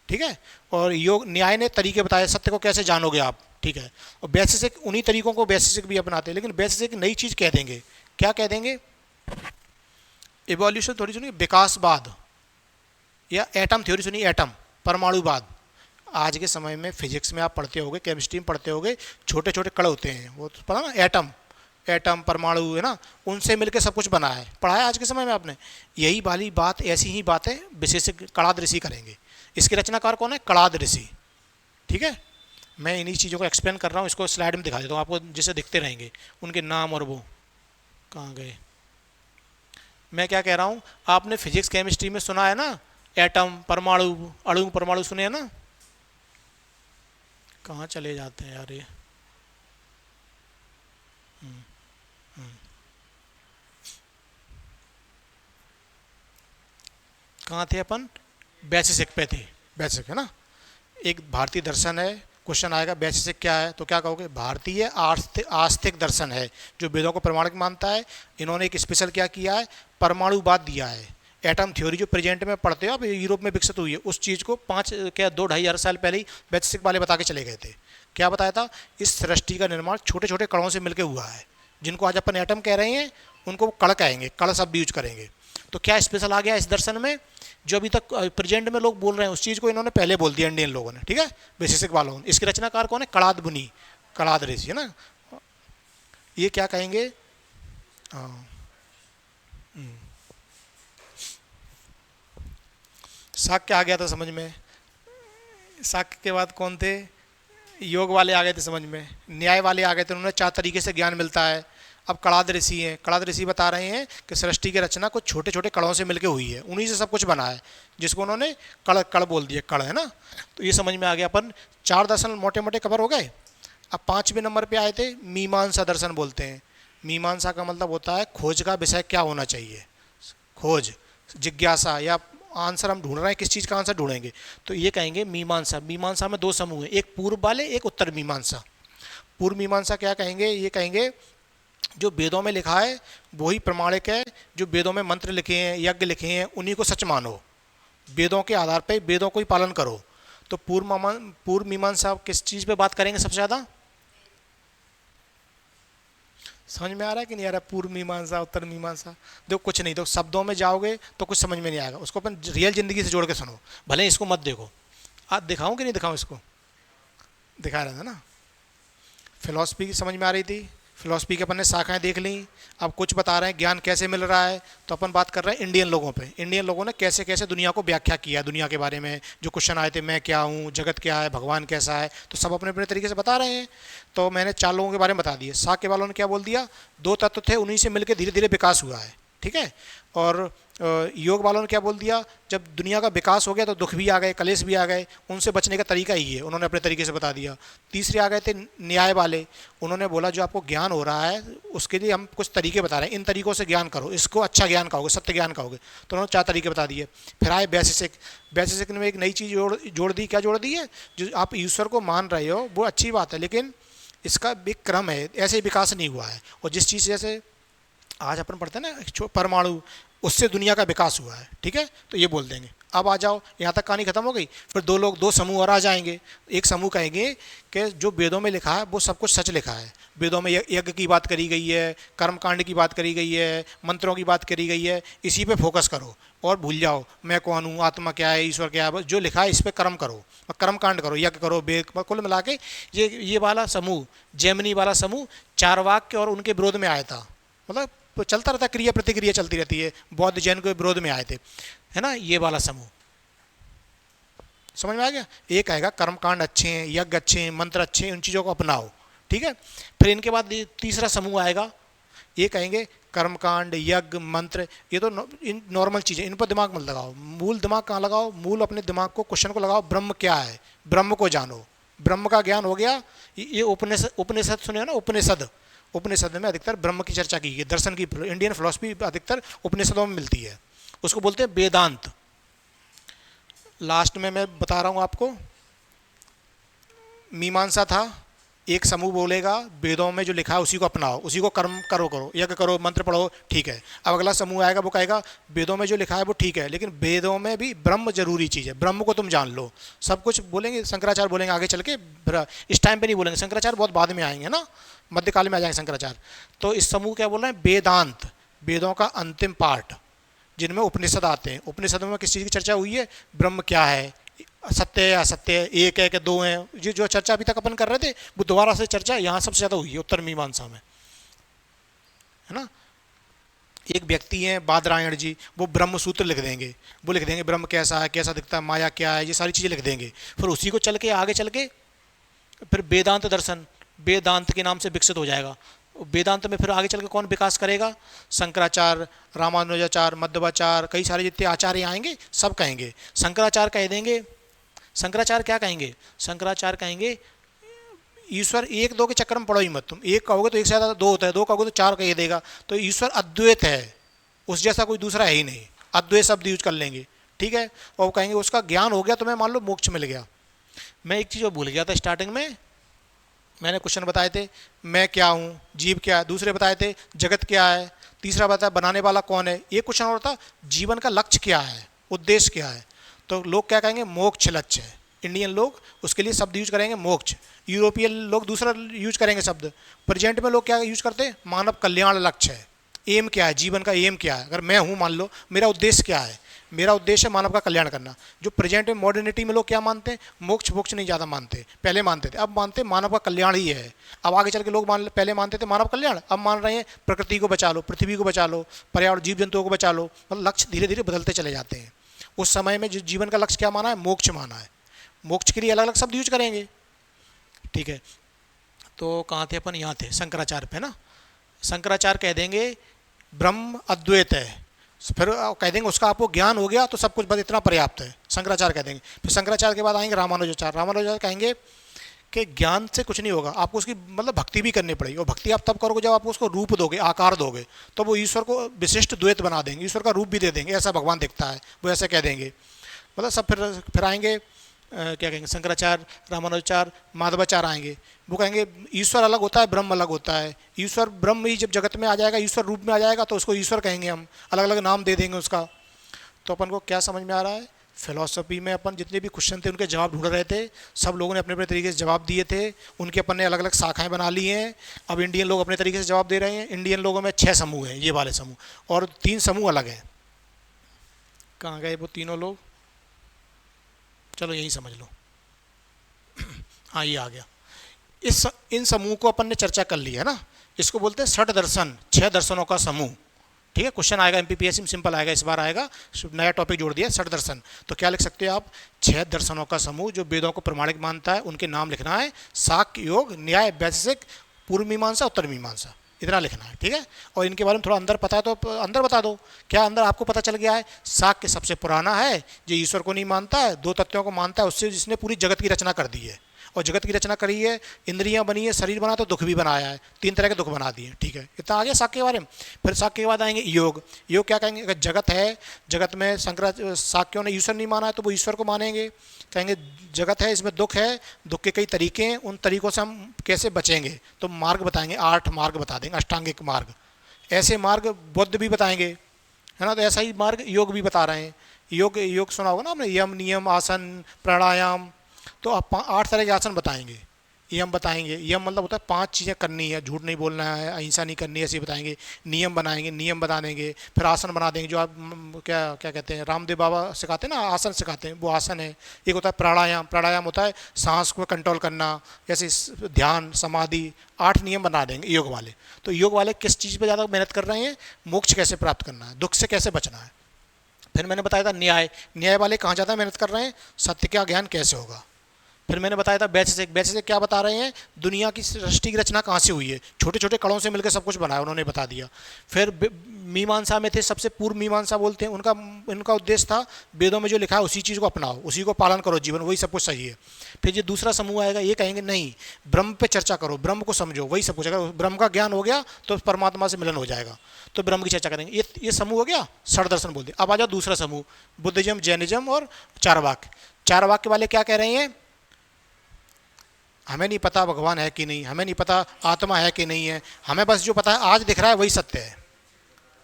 ठीक है। और न्याय ने तरीके बताए, सत्य को कैसे जानोगे आप, ठीक है। और वैशेषिक उन्हीं तरीकों को वैशेषिक भी अपनाते हैं, लेकिन वैशेषिक नई चीज़ कह देंगे। क्या कह देंगे, इवोल्यूशन थोड़ी सुनिए, विकासवाद, या एटम थ्योरी सुनिए, एटम, परमाणुवाद। आज के समय में फिजिक्स में आप पढ़ते होगे, केमिस्ट्री में पढ़ते होगे, छोटे छोटे कण होते हैं, वो तो पढ़ा ना, एटम परमाणु है ना, उनसे मिलकर सब कुछ बना है, पढ़ा है आज के समय में आपने। यही वाली बात, ऐसी ही बातें विशेषज्ञ कणाद ऋषि करेंगे। इसके रचनाकार कौन है, कणाद ऋषि, ठीक है। मैं इन्हीं चीज़ों को एक्सप्लेन कर रहा हूँ, इसको स्लाइड में दिखा देता हूँ आपको, जिससे दिखते रहेंगे उनके नाम। और वो कहाँ गए, मैं क्या कह रहा हूँ, आपने फिजिक्स केमिस्ट्री में सुना है ना, एटम, परमाणु, अणु परमाणु सुने हैं ना, कहाँ चले जाते हैं यार ये, कहाँ थे अपन, वैशेषिक पे थे, वैशेषिक है ना। एक भारतीय दर्शन है, क्वेश्चन आएगा वैशेषिक क्या है, तो क्या कहोगे, भारतीय आस्तिक दर्शन है, जो वेदों को प्रमाणिक मानता है। इन्होंने एक स्पेशल क्या किया है, परमाणुवाद दिया है। एटम थ्योरी जो प्रेजेंट में पढ़ते हो आप, यूरोप में विकसित हुई है, उस चीज़ को 2-2.5 साल पहले ही वैशेषिक वाले बता के चले गए थे। क्या बताया था, इस सृष्टि का निर्माण छोटे छोटे कणों से मिलकर हुआ है, जिनको आज अपन एटम कह रहे हैं, उनको कण कहेंगे, कण शब्द यूज करेंगे। तो क्या स्पेशल आ गया इस दर्शन में, जो अभी तक प्रेजेंट में लोग बोल रहे हैं, उस चीज़ को इन्होंने पहले बोल दिया इंडियन लोगों ने, ठीक है, वैशेषिक वालों ने। इसके रचनाकार कौन है, कणाद मुनि, कणाद ऋषि है ना। ये क्या कहेंगे, हाँ, शाक्य आ गया था समझ में। शाक्य के बाद कौन थे, योग वाले आ गए थे समझ में, न्याय वाले आ गए थे, उन्होंने 4 तरीके से ज्ञान मिलता है। अब कणाद ऋषि हैं, कणाद ऋषि बता रहे हैं कि सृष्टि की रचना कुछ छोटे छोटे कणों से मिलकर हुई है, उन्हीं से सब कुछ बना है, जिसको उन्होंने कण बोल दिए, कण है ना। तो ये समझ में आ गया, अपन 4 दर्शन मोटे मोटे कवर हो गए। अब 5वें नंबर पे आए थे मीमांसा दर्शन बोलते हैं। मीमांसा का मतलब होता है खोज का विषय क्या होना चाहिए, खोज, जिज्ञासा, या आंसर हम ढूंढ रहे हैं, किस चीज़ का आंसर ढूंढेंगे, तो ये कहेंगे मीमांसा। मीमांसा में 2 समूह हैं, एक पूर्व वाले, एक उत्तर मीमांसा। पूर्व मीमांसा क्या कहेंगे, ये कहेंगे जो वेदों में लिखा है वही प्रमाणिक है, जो वेदों में मंत्र लिखे हैं, यज्ञ लिखे हैं, उन्हीं को सच मानो, वेदों के आधार पर वेदों को ही पालन करो। तो पूर्व मीमांसा किस चीज़ पे बात करेंगे सबसे ज़्यादा, समझ में आ रहा है कि नहीं आ रहा, पूर्व मीमांसा, उत्तर मीमांसा। देखो कुछ नहीं, तो शब्दों में जाओगे तो कुछ समझ में नहीं आएगा, उसको अपन रियल ज़िंदगी से जोड़ के सुनो, भले इसको मत देखो। आज दिखाऊं कि नहीं दिखाऊं, इसको दिखा रहा था ना। फिलॉसफी की समझ में आ रही थी, फिलॉसफी के अपन ने शाखाएं देख ली। अब कुछ बता रहे हैं ज्ञान कैसे मिल रहा है, तो अपन बात कर रहे हैं इंडियन लोगों पे। इंडियन लोगों ने कैसे कैसे दुनिया को व्याख्या किया, दुनिया के बारे में जो क्वेश्चन आए थे, मैं क्या हूँ, जगत क्या है, भगवान कैसा है, तो सब अपने अपने तरीके से बता रहे हैं। तो मैंने 4 लोगों के बारे में बता दिए। शाक्य वालों ने क्या बोल दिया, 2 तत्व थे, उन्हीं से मिलकर धीरे धीरे विकास हुआ है, ठीक है। और योग वालों ने क्या बोल दिया, जब दुनिया का विकास हो गया तो दुख भी आ गए, कलेश भी आ गए, उनसे बचने का तरीका ही है, उन्होंने अपने तरीके से बता दिया। तीसरे आ गए थे न्याय वाले, उन्होंने बोला जो आपको ज्ञान हो रहा है उसके लिए हम कुछ तरीके बता रहे हैं, इन तरीकों से ज्ञान करो, इसको अच्छा ज्ञान कहोगे, सत्य ज्ञान कहोगे। तो उन्होंने 4 तरीके बता दिए। फिर आए वैशेषिक। वैशेषिक ने एक नई चीज़ जोड़ दी। क्या जोड़ दी है, जो आप ईश्वर को मान रहे हो वो अच्छी बात है, लेकिन इसका भी क्रम है, ऐसे ही विकास नहीं हुआ है। और जिस चीज़ जैसे आज अपन पढ़ते हैं ना परमाणु, उससे दुनिया का विकास हुआ है, ठीक है, तो ये बोल देंगे। अब आ जाओ, यहाँ तक कहानी खत्म हो गई। फिर 2 समूह और आ जाएंगे। एक समूह कहेंगे कि जो वेदों में लिखा है वो सब कुछ सच लिखा है। वेदों में यज्ञ की बात करी गई है, कर्मकांड की बात करी गई है, मंत्रों की बात करी गई है, इसी पे फोकस करो और भूल जाओ मैं कौन हूँ, आत्मा क्या है, ईश्वर क्या है, बस जो लिखा है इस पर कर्म करो, कर्मकांड करो, यज्ञ करो, वेद। कुल मिला के ये वाला समूह, जैमिनी वाला समूह, चारवाक्य और उनके विरोध में आया था। मतलब तो चलता रहता, क्रिया प्रतिक्रिया चलती रहती है। बौद्ध जैन के विरोध में आए थे, है ना, ये वाला समूह। समझ में आ गया। एक आएगा कर्मकांड अच्छे हैं, यज्ञ अच्छे हैं, मंत्र अच्छे हैं, उन चीज़ों को अपनाओ, ठीक है। फिर इनके बाद तीसरा समूह आएगा, ये कहेंगे कर्मकांड, यज्ञ, मंत्र, ये तो इन नॉर्मल चीज़ें, इन पर दिमाग मत लगाओ। मूल दिमाग कहाँ लगाओ, मूल अपने दिमाग को, क्वेश्चन को लगाओ, ब्रह्म क्या है, ब्रह्म को जानो। ब्रह्म का ज्ञान हो गया। ये उपनिषद सुने ना, उपनिषद में अधिकतर ब्रह्म की चर्चा की गई। दर्शन की, इंडियन फिलॉसफी अधिकतर उपनिषदों में मिलती है, उसको बोलते हैं वेदांत। लास्ट में मैं बता रहा हूँ आपको, मीमांसा था, एक समूह बोलेगा वेदों में जो लिखा है उसी को अपनाओ, उसी को कर्म करो, यज्ञ करो, मंत्र पढ़ो, ठीक है। अब अगला समूह आएगा, वो कहेगा वेदों में जो लिखा है वो ठीक है, लेकिन वेदों में भी ब्रह्म जरूरी चीज़ है, ब्रह्म को तुम जान लो। सब कुछ बोलेंगे, शंकराचार्य बोलेंगे आगे चल के, इस टाइम पे नहीं बोलेंगे, शंकराचार्य बहुत बाद में आएंगे ना, मध्यकाल में आ जाएंगे शंकराचार्य। तो इस समूह क्या बोल रहे हैं, वेदांत, वेदों का अंतिम पार्ट, जिनमें उपनिषद आते हैं। उपनिषदों में किस चीज़ की चर्चा हुई है, ब्रह्म क्या है, सत्य है असत्य है, एक है कि 2 हैं, ये जो चर्चा अभी तक अपन कर रहे थे वो दोबारा से चर्चा यहाँ सबसे ज़्यादा हुई है उत्तर मीमांसा में, है ना। एक व्यक्ति हैं बादरायण जी, वो ब्रह्म सूत्र लिख देंगे, वो लिख देंगे ब्रह्म कैसा है, कैसा दिखता है, माया क्या है, ये सारी चीज़ें लिख देंगे। फिर उसी को चल के आगे चल के फिर वेदांत दर्शन, वेदांत के नाम से विकसित हो जाएगा। वेदांत में फिर आगे चल के कौन विकास करेगा, शंकराचार्य, रामानुजाचार्य, मध्वाचार्य, कई सारे जितने आचार्य आएंगे सब कहेंगे। शंकराचार्य कह देंगे, शंकराचार्य क्या कहेंगे, शंकराचार्य कहेंगे ईश्वर 1-2 के चक्कर में पड़ो ही मत तुम, एक कहोगे तो एक से ज़्यादा 2 होता है, 2 कहोगे तो 4 कह देगा, तो ईश्वर अद्वैत है, उस जैसा कोई दूसरा है ही नहीं, अद्वैत शब्द यूज कर लेंगे, ठीक है। और वो कहेंगे उसका ज्ञान हो गया तो मैं मान लो मोक्ष मिल गया। मैं एक चीज़ भूल गया था स्टार्टिंग में, मैंने क्वेश्चन बताए थे, मैं क्या हूँ, जीव क्या है, दूसरे बताए थे जगत क्या है, तीसरा बताया बनाने वाला कौन है, एक क्वेश्चन और था जीवन का लक्ष्य क्या है, उद्देश्य क्या है। तो लोग क्या कहेंगे, मोक्ष लक्ष्य है, इंडियन लोग उसके लिए शब्द यूज करेंगे मोक्ष, यूरोपियन लोग दूसरा यूज करेंगे शब्द। प्रेजेंट में लोग क्या यूज करते हैं, मानव कल्याण लक्ष्य है, एम क्या है, जीवन का एम क्या है। अगर मैं हूँ मान लो, मेरा उद्देश्य क्या है, मेरा उद्देश्य है मानव का कल्याण करना। जो प्रेजेंट में मॉडर्निटी में लोग क्या मानते हैं, मोक्ष मोक्ष नहीं ज़्यादा मानते, पहले मानते थे, अब मानते मानव का कल्याण ही है। अब आगे चल के लोग पहले मानते थे मानव कल्याण, अब मान रहे हैं प्रकृति को बचा लो, पृथ्वी को बचा लो, पर्यावरण जीव जंतुओं को बचा लो। मतलब लक्ष्य धीरे धीरे बदलते चले जाते हैं। उस समय में जो जीवन का लक्ष्य क्या माना है, मोक्ष माना है, मोक्ष के लिए अलग अलग शब्द यूज करेंगे, ठीक है। तो कहाँ थे अपन, यहाँ थे शंकराचार्य पे ना। शंकराचार्य कह देंगे ब्रह्म अद्वैत है, फिर कह देंगे उसका आपको ज्ञान हो गया तो सब कुछ बस इतना पर्याप्त है, शंकराचार्य कह देंगे। फिर शंकराचार्य के बाद आएंगे रामानुजाचार्य। रामानुजाचार्य कहेंगे कि ज्ञान से कुछ नहीं होगा, आपको उसकी मतलब भक्ति भी करनी पड़ेगी, और भक्ति आप तब करोगे जब आप उसको रूप दोगे, आकार दोगे, तो वो ईश्वर को विशिष्ट द्वैत बना देंगे, ईश्वर का रूप भी दे देंगे, ऐसा भगवान दिखता है, वो ऐसे कह देंगे। मतलब सब फिर आएंगे क्या कहेंगे, शंकराचार्य, रामानुजाचार्य, माधवाचार्य आएंगे, वो कहेंगे ईश्वर अलग होता है, ब्रह्म अलग होता है। ईश्वर ब्रह्म ही जब जगत में आ जाएगा, ईश्वर रूप में आ जाएगा तो उसको ईश्वर कहेंगे, हम अलग अलग नाम दे देंगे उसका। तो अपन को क्या समझ में आ रहा है, फिलॉसफी में अपन जितने भी क्वेश्चन थे उनके जवाब ढूंढ रहे थे, सब लोगों ने अपने अपने तरीके से जवाब दिए थे, उनके अपन ने अलग अलग शाखाएं बना ली हैं। अब इंडियन लोग अपने तरीके से जवाब दे रहे हैं। इंडियन लोगों में 6 समूह हैं, ये वाले समूह, और 3 समूह अलग हैं। कहाँ गए वो तीनों लोग, चलो यही समझ लो, हाँ ये आ गया। इन समूह को अपन ने चर्चा कर ली है ना, इसको बोलते हैं षट दर्शन, 6 दर्शनों का समूह। ठीक है, क्वेश्चन आएगा एमपीपीएससी में, सिंपल आएगा, इस बार आएगा, नया टॉपिक जोड़ दिया षट दर्शन। तो क्या लिख सकते हो आप, 6 दर्शनों का समूह जो वेदों को प्रमाणिक मानता है, उनके नाम लिखना है, शाक्य, योग, न्याय, वैशेषिक, पूर्व मीमांसा, उत्तर मीमांसा, इतना लिखना है। ठीक है, और इनके बारे में थोड़ा अंदर पता है तो अंदर बता दो। क्या अंदर आपको पता चल गया है, शाक्य सबसे पुराना है, जो ईश्वर को नहीं मानता है, 2 तत्वों को मानता है, उससे जिसने पूरी जगत की रचना कर दी है, और जगत की रचना करी है, इंद्रियां बनी है, शरीर बना, तो दुख भी बनाया है, 3 तरह के दुख बना दिए। ठीक है, इतना आ गया शाक्य के बारे में। फिर शाक्य के बाद आएंगे योग। योग क्या कहेंगे, अगर जगत है, जगत में शाक्यों ने ईश्वर नहीं माना है तो वो ईश्वर को मानेंगे, कहेंगे जगत है, इसमें दुख है, दुख के कई तरीके हैं, उन तरीकों से हम कैसे बचेंगे, तो मार्ग बताएंगे, 8 मार्ग बता देंगे, अष्टांगिक मार्ग। ऐसे मार्ग बुद्ध भी बताएंगे, है ना, तो ऐसा ही मार्ग योग भी बता रहे हैं। योग, योग सुना होगा ना आपने, यम, नियम, आसन, प्राणायाम, तो आप 8 तरह के आसन बताएंगे। यम बताएंगे, यम मतलब होता है 5 चीज़ें करनी है, झूठ नहीं बोलना है, अहिंसा नहीं करनी है, ऐसे बताएंगे। नियम बनाएंगे, नियम बता देंगे। फिर आसन बना देंगे, जो आप क्या क्या कहते हैं, रामदेव बाबा सिखाते हैं ना, आसन सिखाते हैं, वो आसन है। एक होता है प्राणायाम, प्राणायाम होता है सांस को कंट्रोल करना, जैसे ध्यान, समाधि, 8 नियम बना देंगे योग वाले। तो योग वाले किस चीज़ पर ज़्यादा मेहनत कर रहे हैं, मोक्ष कैसे प्राप्त करना है, दुख से कैसे बचना है। फिर मैंने बताया था न्याय, न्याय वाले कहाँ ज़्यादा मेहनत कर रहे हैं, सत्य का ज्ञान कैसे होगा। फिर मैंने बताया था वैशेषिक, वैशेषिक क्या बता रहे हैं, दुनिया की सृष्टि की रचना कहाँ से हुई है, छोटे छोटे कणों से मिलकर सब कुछ बनाया, उन्होंने बता दिया। फिर मीमांसा में थे, सबसे पूर्व मीमांसा बोलते हैं, उनका उद्देश्य था वेदों में जो लिखा है उसी चीज़ को अपनाओ, उसी को पालन करो, जीवन वही सब कुछ सही है। फिर ये दूसरा समूह आएगा, ये कहेंगे नहीं, ब्रह्म पे चर्चा करो, ब्रह्म को समझो, वही सब कुछ। अगर ब्रह्म का ज्ञान हो गया तो परमात्मा से मिलन हो जाएगा, तो ब्रह्म की चर्चा करेंगे। ये समूह हो गया, षड दर्शन बोलते। अब आ जाओ दूसरा समूह, बुद्धिज्म, जैनिज्म और चारवाक। चारवाक वाले क्या कह रहे हैं, हमें नहीं पता भगवान है कि नहीं, हमें नहीं पता आत्मा है कि नहीं है, हमें बस जो पता है आज दिख रहा है वही सत्य है।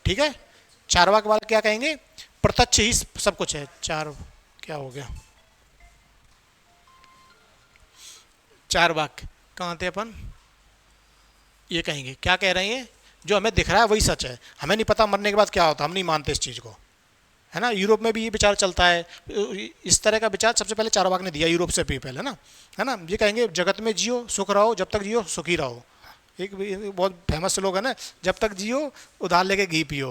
ठीक है, चारवाक वाले क्या कहेंगे, प्रत्यक्ष ही सब कुछ है। चार क्या हो गया, चारवाक कहाँ थे अपन, ये कहेंगे, क्या कह रहे हैं, जो हमें दिख रहा है वही सच है, हमें नहीं पता मरने के बाद क्या होता, हम नहीं मानते इस चीज़ को, है ना। यूरोप में भी ये विचार चलता है, इस तरह का विचार सबसे पहले चारवाक ने दिया, यूरोप से भी पहले, है ना। ये कहेंगे जगत में जियो, सुख रहो, जब तक जियो सुखी रहो। एक बहुत फेमस लोग है ना, जब तक जियो उधार लेके घी पियो,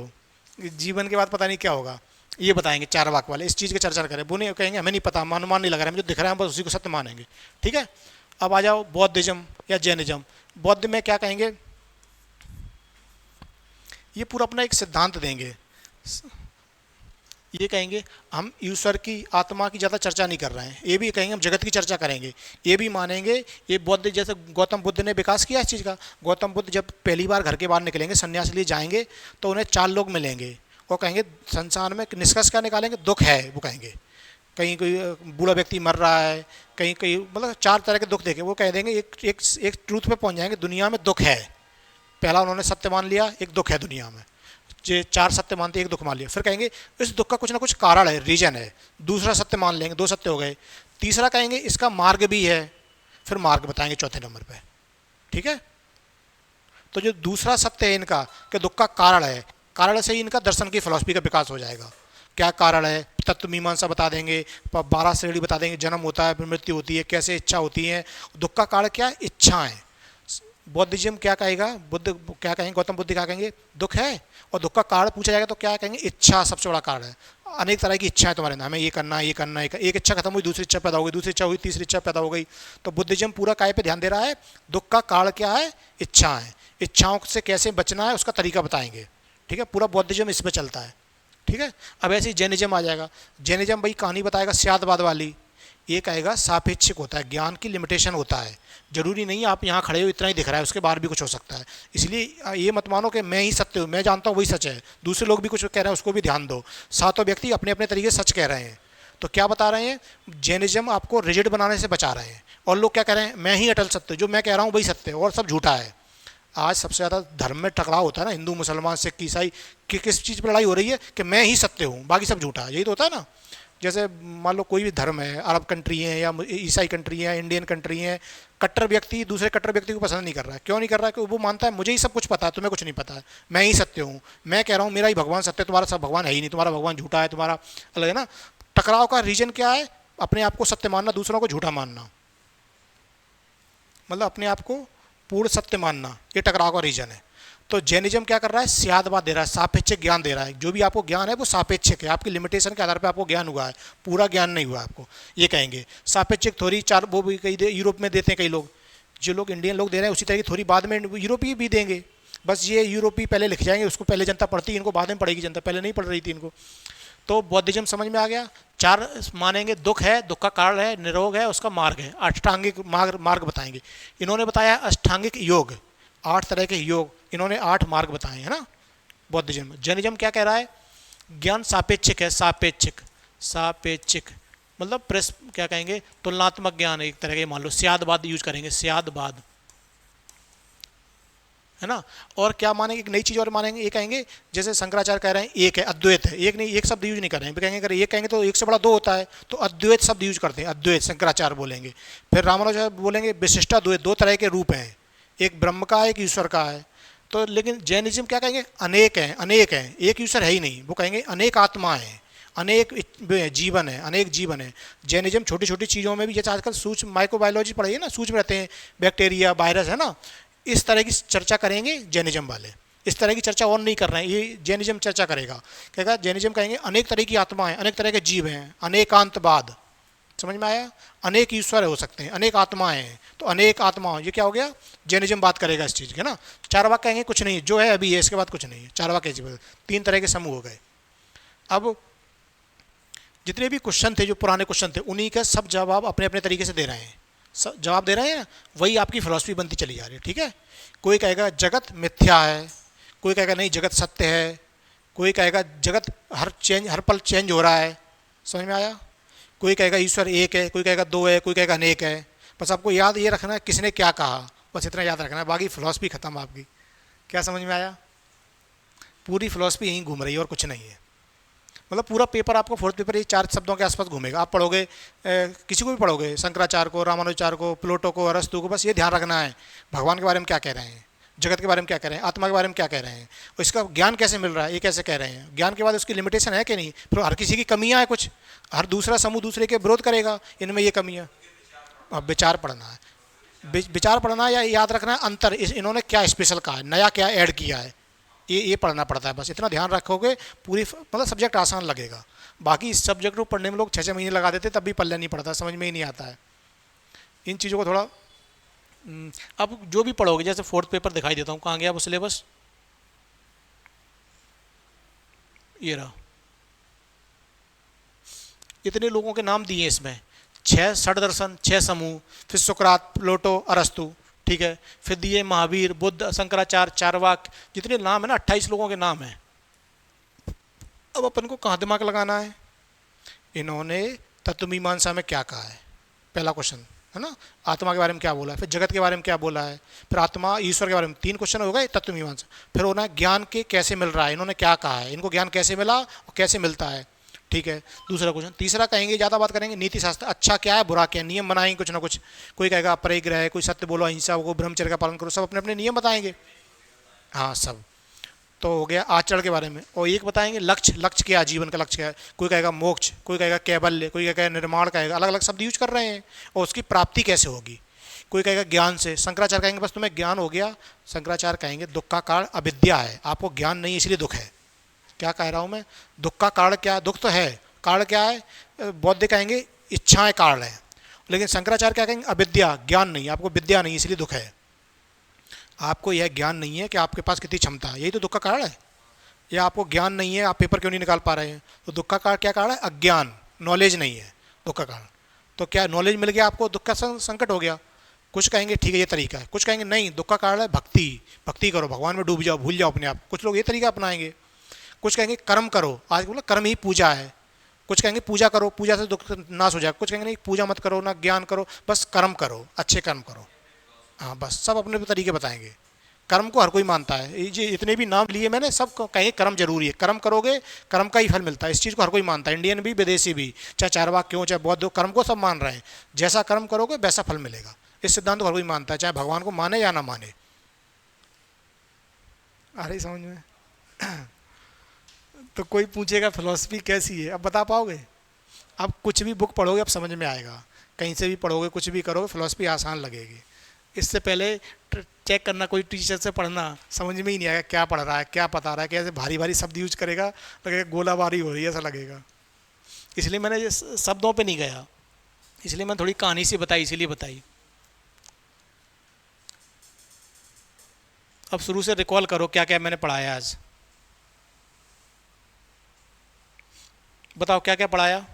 जीवन के बाद पता नहीं क्या होगा, ये बताएंगे चारवाक वाले। इस चीज़ की चर्चा करें, वो नहीं कहेंगे हमें नहीं पता, अनुमान नहीं लग रहा है, हमें जो दिख रहा है बस उसी को सत्य मानेंगे। ठीक है, अब आ जाओ बौद्धिज्म या जैनिज्म। बौद्ध में क्या कहेंगे, ये पूरा अपना एक सिद्धांत देंगे, ये कहेंगे हम ईश्वर की, आत्मा की ज़्यादा चर्चा नहीं कर रहे हैं, ये भी कहेंगे हम जगत की चर्चा करेंगे, ये भी मानेंगे। ये बौद्ध, जैसे गौतम बुद्ध ने विकास किया इस चीज़ का। गौतम बुद्ध जब पहली बार घर के बाहर निकलेंगे, संन्यास लिए जाएंगे, तो उन्हें 4 लोग मिलेंगे, वो कहेंगे संसार में निष्कर्ष क्या निकालेंगे, दुख है, वो कहेंगे। कहीं कोई बूढ़ा व्यक्ति मर रहा है, कहीं कहीं मतलब 4 तरह के दुख देखे, वो कह देंगे एक ट्रूथ पे पहुंच जाएंगे, दुनिया में दुख है। पहला उन्होंने सत्य मान लिया, एक दुख है दुनिया में, जो 4 सत्य मानते एक दुख मान लिया। फिर कहेंगे इस दुख का कुछ ना कुछ कारण है, रीजन है, दूसरा सत्य मान लेंगे, 2 सत्य हो गए। तीसरा कहेंगे इसका मार्ग भी है, फिर मार्ग बताएंगे चौथे नंबर पे। ठीक है, तो जो दूसरा सत्य है इनका कि दुख का कारण है, कारण से ही इनका दर्शन की फिलॉसफी का विकास हो जाएगा। क्या कारण है, तत्व मीमांसा बता देंगे, 12 श्रेणी बता देंगे, जन्म होता है, फिर मृत्यु होती है, कैसे इच्छा होती है, दुख का कारण क्या है, इच्छाएं। बौद्धिज्म क्या कहेगा, बुद्ध क्या कहेंगे, गौतम बुद्ध क्या कहेंगे, दुख है, और दुख का कारण पूछा जाएगा तो क्या कहेंगे, इच्छा सबसे बड़ा कारण है। अनेक तरह की इच्छाएं तुम्हारे अंदर, हमें ये करना है, ये करना है, एक इच्छा खत्म हुई दूसरी इच्छा पैदा हो गई, दूसरी इच्छा हुई तीसरी इच्छा पैदा हो गई। तो बुद्धिज्म पूरा काय पे ध्यान दे रहा है, दुख का कारण क्या है, इच्छा है, इच्छाओं से कैसे बचना है उसका तरीका बताएंगे। ठीक है, पूरा बौद्धिज्म इस पर चलता है। ठीक है, अब ऐसे ही जैनिज्म आ जाएगा। जैनिज्म भाई कहानी बताएगा स्यादवाद वाली, ये कहेगा सापेक्षिक होता है, ज्ञान की लिमिटेशन होता है, जरूरी नहीं आप यहाँ खड़े हो इतना ही दिख रहा है, उसके बाहर भी कुछ हो सकता है। इसलिए ये मत मानो कि मैं ही सत्य हूँ, मैं जानता हूँ वही सच है, दूसरे लोग भी कुछ कह रहे हैं उसको भी ध्यान दो। 7 व्यक्ति अपने अपने तरीके से सच कह रहे हैं। तो क्या बता रहे हैं, जैनिज्म आपको रिजिड बनाने से बचा रहे हैं, और लोग क्या कह रहे हैं, मैं ही अटल सत्य, जो मैं कह रहा हूँ वही सत्य है और सब झूठा है। आज सबसे ज़्यादा धर्म में टकराव होता है ना, हिंदू मुसलमान सिख ईसाई कि किस चीज़ पर लड़ाई हो रही है कि मैं ही सत्य हूँ बाकी सब झूठा है, यही तो होता है ना। जैसे मान लो कोई भी धर्म है, अरब कंट्री है या ईसाई कंट्री है, इंडियन कंट्री है, कट्टर व्यक्ति दूसरे कट्टर व्यक्ति को पसंद नहीं कर रहा है। क्यों नहीं कर रहा है, कि वो मानता है मुझे ही सब कुछ पता है, तुम्हें कुछ नहीं पता है, मैं ही सत्य हूँ, मैं कह रहा हूँ मेरा ही भगवान सत्य है, तुम्हारा सब भगवान है ही नहीं, तुम्हारा भगवान झूठा है, तुम्हारा अलग है ना। टकराव का रीजन क्या है, अपने आप को सत्य मानना, दूसरों को झूठा मानना, मतलब अपने आप को पूर्ण सत्य मानना, ये टकराव का रीजन है। तो जैनिज्म क्या कर रहा है, स्यादवाद दे रहा है, सापेक्षिक ज्ञान दे रहा है। जो भी आपको ज्ञान है वो सापेक्षिक है, आपकी लिमिटेशन के आधार पर आपको ज्ञान हुआ है, पूरा ज्ञान नहीं हुआ आपको, ये कहेंगे। सापेक्षिक थ्योरी चार वो भी कई यूरोप में देते हैं कई लोग, जो लोग इंडियन लोग दे रहे हैं उसी तरह की थ्योरी बाद में यूरोपीय भी देंगे। बस ये यूरोपीय पहले लिख जाएंगे, उसको पहले जनता पढ़ती है, इनको बाद में पढ़ेगी जनता, पहले नहीं पढ़ रही थी इनको। तो बौद्धिज्म समझ में आ गया। चार मानेंगे, दुख है, दुख का कारण है, निरोग है, उसका मार्ग है, अष्टांगिक मार्ग बताएंगे। इन्होंने बताया अष्टांगिक योग, 8 तरह के योग, इन्होंने 8 मार्ग बताए हैं ना बौद्धिज्म। जैनिज्म क्या कह रहा है, ज्ञान सापेक्षिक है, सापेक्षिक, सापेक्षिक मतलब प्रेस क्या कहेंगे, तुलनात्मक ज्ञान एक तरह के, मान लो स्यादवाद यूज करेंगे, स्यादवाद है ना। और क्या मानेंगे, एक नई चीज़ और मानेंगे, ये कहेंगे जैसे शंकराचार्य कह रहे हैं एक है, अद्वैत है, एक नहीं, एक शब्द यूज नहीं कर रहे हैं, कहेंगे अगर एक कहेंगे तो एक से बड़ा 2 होता है, तो अद्वैत शब्द यूज करते हैं, अद्वैत शंकराचार्य बोलेंगे। फिर रामानुजाचार्य बोलेंगे विशिष्टाद्वैत, 2 तरह के रूप हैं, एक ब्रह्म का है, एक ईश्वर का है। तो लेकिन जैनिज्म क्या कहेंगे, अनेक हैं, अनेक हैं, एक ईश्वर है ही नहीं, वो कहेंगे अनेक आत्मा है, अनेक जीवन है, अनेक जीवन है। जैनिज्म छोटी छोटी चीज़ों में भी, जैसे आजकल सूक्ष्म माइक्रोबायोलॉजी पढ़ाइए ना, सूक्ष्म रहते हैं बैक्टीरिया वायरस है ना, इस तरह की चर्चा करेंगे जैनिज्म वाले। इस तरह की चर्चा और नहीं कर रहे हैं, ये जैनिज्म चर्चा करेगा। कहेगा जैनिज्म कहेंगे अनेक तरह की आत्मा है, अनेक तरह के जीव हैं, अनेकांतवाद, समझ में आया, अनेक ईश्वर हो सकते हैं, अनेक आत्माएं हैं, तो अनेक आत्मा, ये क्या हो गया, जैनिज्म बात करेगा इस चीज़ के ना। चारवाक कहेंगे कुछ नहीं, जो है अभी है, इसके बाद कुछ नहीं है, चारवाक है। 3 तरह के समूह हो गए। अब जितने भी क्वेश्चन थे, जो पुराने क्वेश्चन थे, उन्हीं का सब जवाब अपने अपने तरीके से दे रहे हैं, सब जवाब दे रहे हैं, वही आपकी फिलॉसफी बनती चली जा रही है, ठीक है। कोई कहेगा जगत मिथ्या है, कोई कहेगा नहीं जगत सत्य है, कोई कहेगा जगत हर पल चेंज हो रहा है, समझ में आया। कोई कहेगा ईश्वर एक है, कोई कहेगा 2 है, कोई कहेगा अनेक है। बस आपको याद ये रखना है किसने क्या कहा, बस इतना याद रखना है, बाकी फिलॉसफी खत्म आपकी। क्या समझ में आया, पूरी फिलॉसफी यहीं घूम रही है और कुछ नहीं है। मतलब पूरा पेपर आपको, 4th पेपर ये 4 शब्दों के आसपास घूमेगा। आप पढ़ोगे किसी को भी पढ़ोगे, शंकराचार्य को, रामानुजाचार्य को, प्लेटो को, अरस्तु को, बस ये ध्यान रखना है भगवान के बारे में क्या कह रहे हैं, जगत के बारे में क्या कह रहे हैं, आत्मा के बारे में क्या कह रहे हैं, और इसका ज्ञान कैसे मिल रहा है, ये कैसे कह रहे हैं। ज्ञान के बाद उसकी लिमिटेशन है कि नहीं, फिर हर किसी की कमियां हैं कुछ, हर दूसरा समूह दूसरे के विरोध करेगा, इनमें ये कमियां। अब विचार पढ़ना है, विचार पढ़ना या याद रखना है अंतर, इन्होंने क्या स्पेशल कहा है, नया क्या ऐड किया है, ये पढ़ना पड़ता है। बस इतना ध्यान रखोगे, पूरी मतलब सब्जेक्ट आसान लगेगा। बाकी इस सब्जेक्ट को पढ़ने में लोग 6-6 महीने लगा देते, तब भी पल्ले नहीं पड़ता, समझ में ही नहीं आता है। इन चीज़ों को थोड़ा अब जो भी पढ़ोगे, जैसे 4th पेपर दिखाई देता हूँ, कहाँ गया वो सिलेबस, ये रहा, इतने लोगों के नाम दिए इसमें, 6 षड्दर्शन, 6 समूह, फिर सुकरात, प्लेटो, अरस्तु, ठीक है, फिर दिए महावीर, बुद्ध, शंकराचार्य, चारवाक, जितने नाम है ना, 28 लोगों के नाम हैं। अब अपन को कहाँ दिमाग लगाना है, इन्होंने तत्वमीमांसा में क्या कहा है, पहला क्वेश्चन है ना, आत्मा के बारे में क्या बोला है, फिर जगत के बारे में क्या बोला है, फिर आत्मा ईश्वर के बारे में, 3 क्वेश्चन हो गए तत्वमीमांसा। फिर होना है ज्ञान के कैसे मिल रहा है, इन्होंने क्या कहा है, इनको ज्ञान कैसे मिला और कैसे मिलता है, ठीक है, दूसरा क्वेश्चन। तीसरा कहेंगे, ज़्यादा बात करेंगे नीति शास्त्र, अच्छा क्या है बुरा क्या है, नियम बनाएंगे कुछ ना कुछ, कोई कहेगा परिग्रह है, कोई सत्य बोलो, अहिंसा को, ब्रह्मचर्य का पालन करो, सब अपने अपने नियम बताएंगे, हाँ सब। तो हो गया आचरण के बारे में। और एक बताएंगे लक्ष्य, लक्ष्य क्या है, जीवन का लक्ष्य क्या है, कोई कहेगा मोक्ष, कोई कहेगा कैवल्य, कोई कहेगा निर्माण, कहेगा, अलग अलग शब्द यूज कर रहे हैं, और उसकी प्राप्ति कैसे होगी। कोई कहेगा ज्ञान से, शंकराचार्य कहेंगे बस तुम्हें ज्ञान हो गया, शंकराचार्य कहेंगे दुख का कारण अविद्या है, आपको ज्ञान नहीं इसलिए दुख है। क्या कह रहा हूँ मैं, दुख का कारण क्या है, दुख तो है, कारण क्या है, बौद्ध कहेंगे इच्छाएं कारण है, लेकिन शंकराचार्य क्या कहेंगे अविद्या, ज्ञान नहीं, आपको विद्या नहीं इसलिए दुख है, आपको यह ज्ञान नहीं है कि आपके पास कितनी क्षमता है, यही तो दुख का कारण है। या आपको ज्ञान नहीं है, आप पेपर क्यों नहीं निकाल पा रहे हैं, तो दुख का कारण क्या कारण है, अज्ञान, नॉलेज नहीं है दुख का कारण। तो क्या नॉलेज मिल गया आपको, दुख का संकट हो गया। कुछ कहेंगे ठीक है ये तरीका है, कुछ कहेंगे नहीं दुख का कारण है भक्ति, भक्ति करो, भगवान में डूब जाओ, भूल जाओ अपने आप, कुछ लोग ये तरीका अपनाएंगे। कुछ कहेंगे कर्म करो, आज बोला कर्म ही पूजा है, कुछ कहेंगे पूजा करो, पूजा से दुख नाश हो जाए, कुछ कहेंगे नहीं पूजा मत करो ना ज्ञान करो, बस कर्म करो, अच्छे कर्म करो, हाँ बस सब अपने तरीके बताएंगे। कर्म को हर कोई मानता है, ये इतने भी नाम लिए मैंने, सब कहेंगे कर्म जरूरी है, कर्म करोगे कर्म का ही फल मिलता है, इस चीज़ को हर कोई मानता है, इंडियन भी विदेशी भी, चाहे चारवाक क्यों चाहे बौद्ध, कर्म को सब मान रहे हैं, जैसा कर्म करोगे वैसा फल मिलेगा, इस सिद्धांत को हर कोई मानता है, चाहे भगवान को माने या ना माने। आ रही समझ में तो कोई पूछेगा फिलॉसफी कैसी है, अब बता पाओगे, अब कुछ भी बुक पढ़ोगे अब समझ में आएगा, कहीं से भी पढ़ोगे कुछ भी करोगे फिलॉसफी आसान लगेगी। इससे पहले चेक करना, कोई टीचर से पढ़ना, समझ में ही नहीं आएगा क्या पढ़ रहा है, क्या बता रहा है, कैसे भारी भारी शब्द यूज करेगा, लगेगा गोलाबारी हो रही है ऐसा लगेगा। इसलिए मैंने ये शब्दों पे नहीं गया, इसलिए मैंने थोड़ी कहानी सी बताई, इसीलिए बताई। अब शुरू से रिकॉल करो क्या क्या मैंने पढ़ाया आज। बताओ क्या क्या पढ़ाया।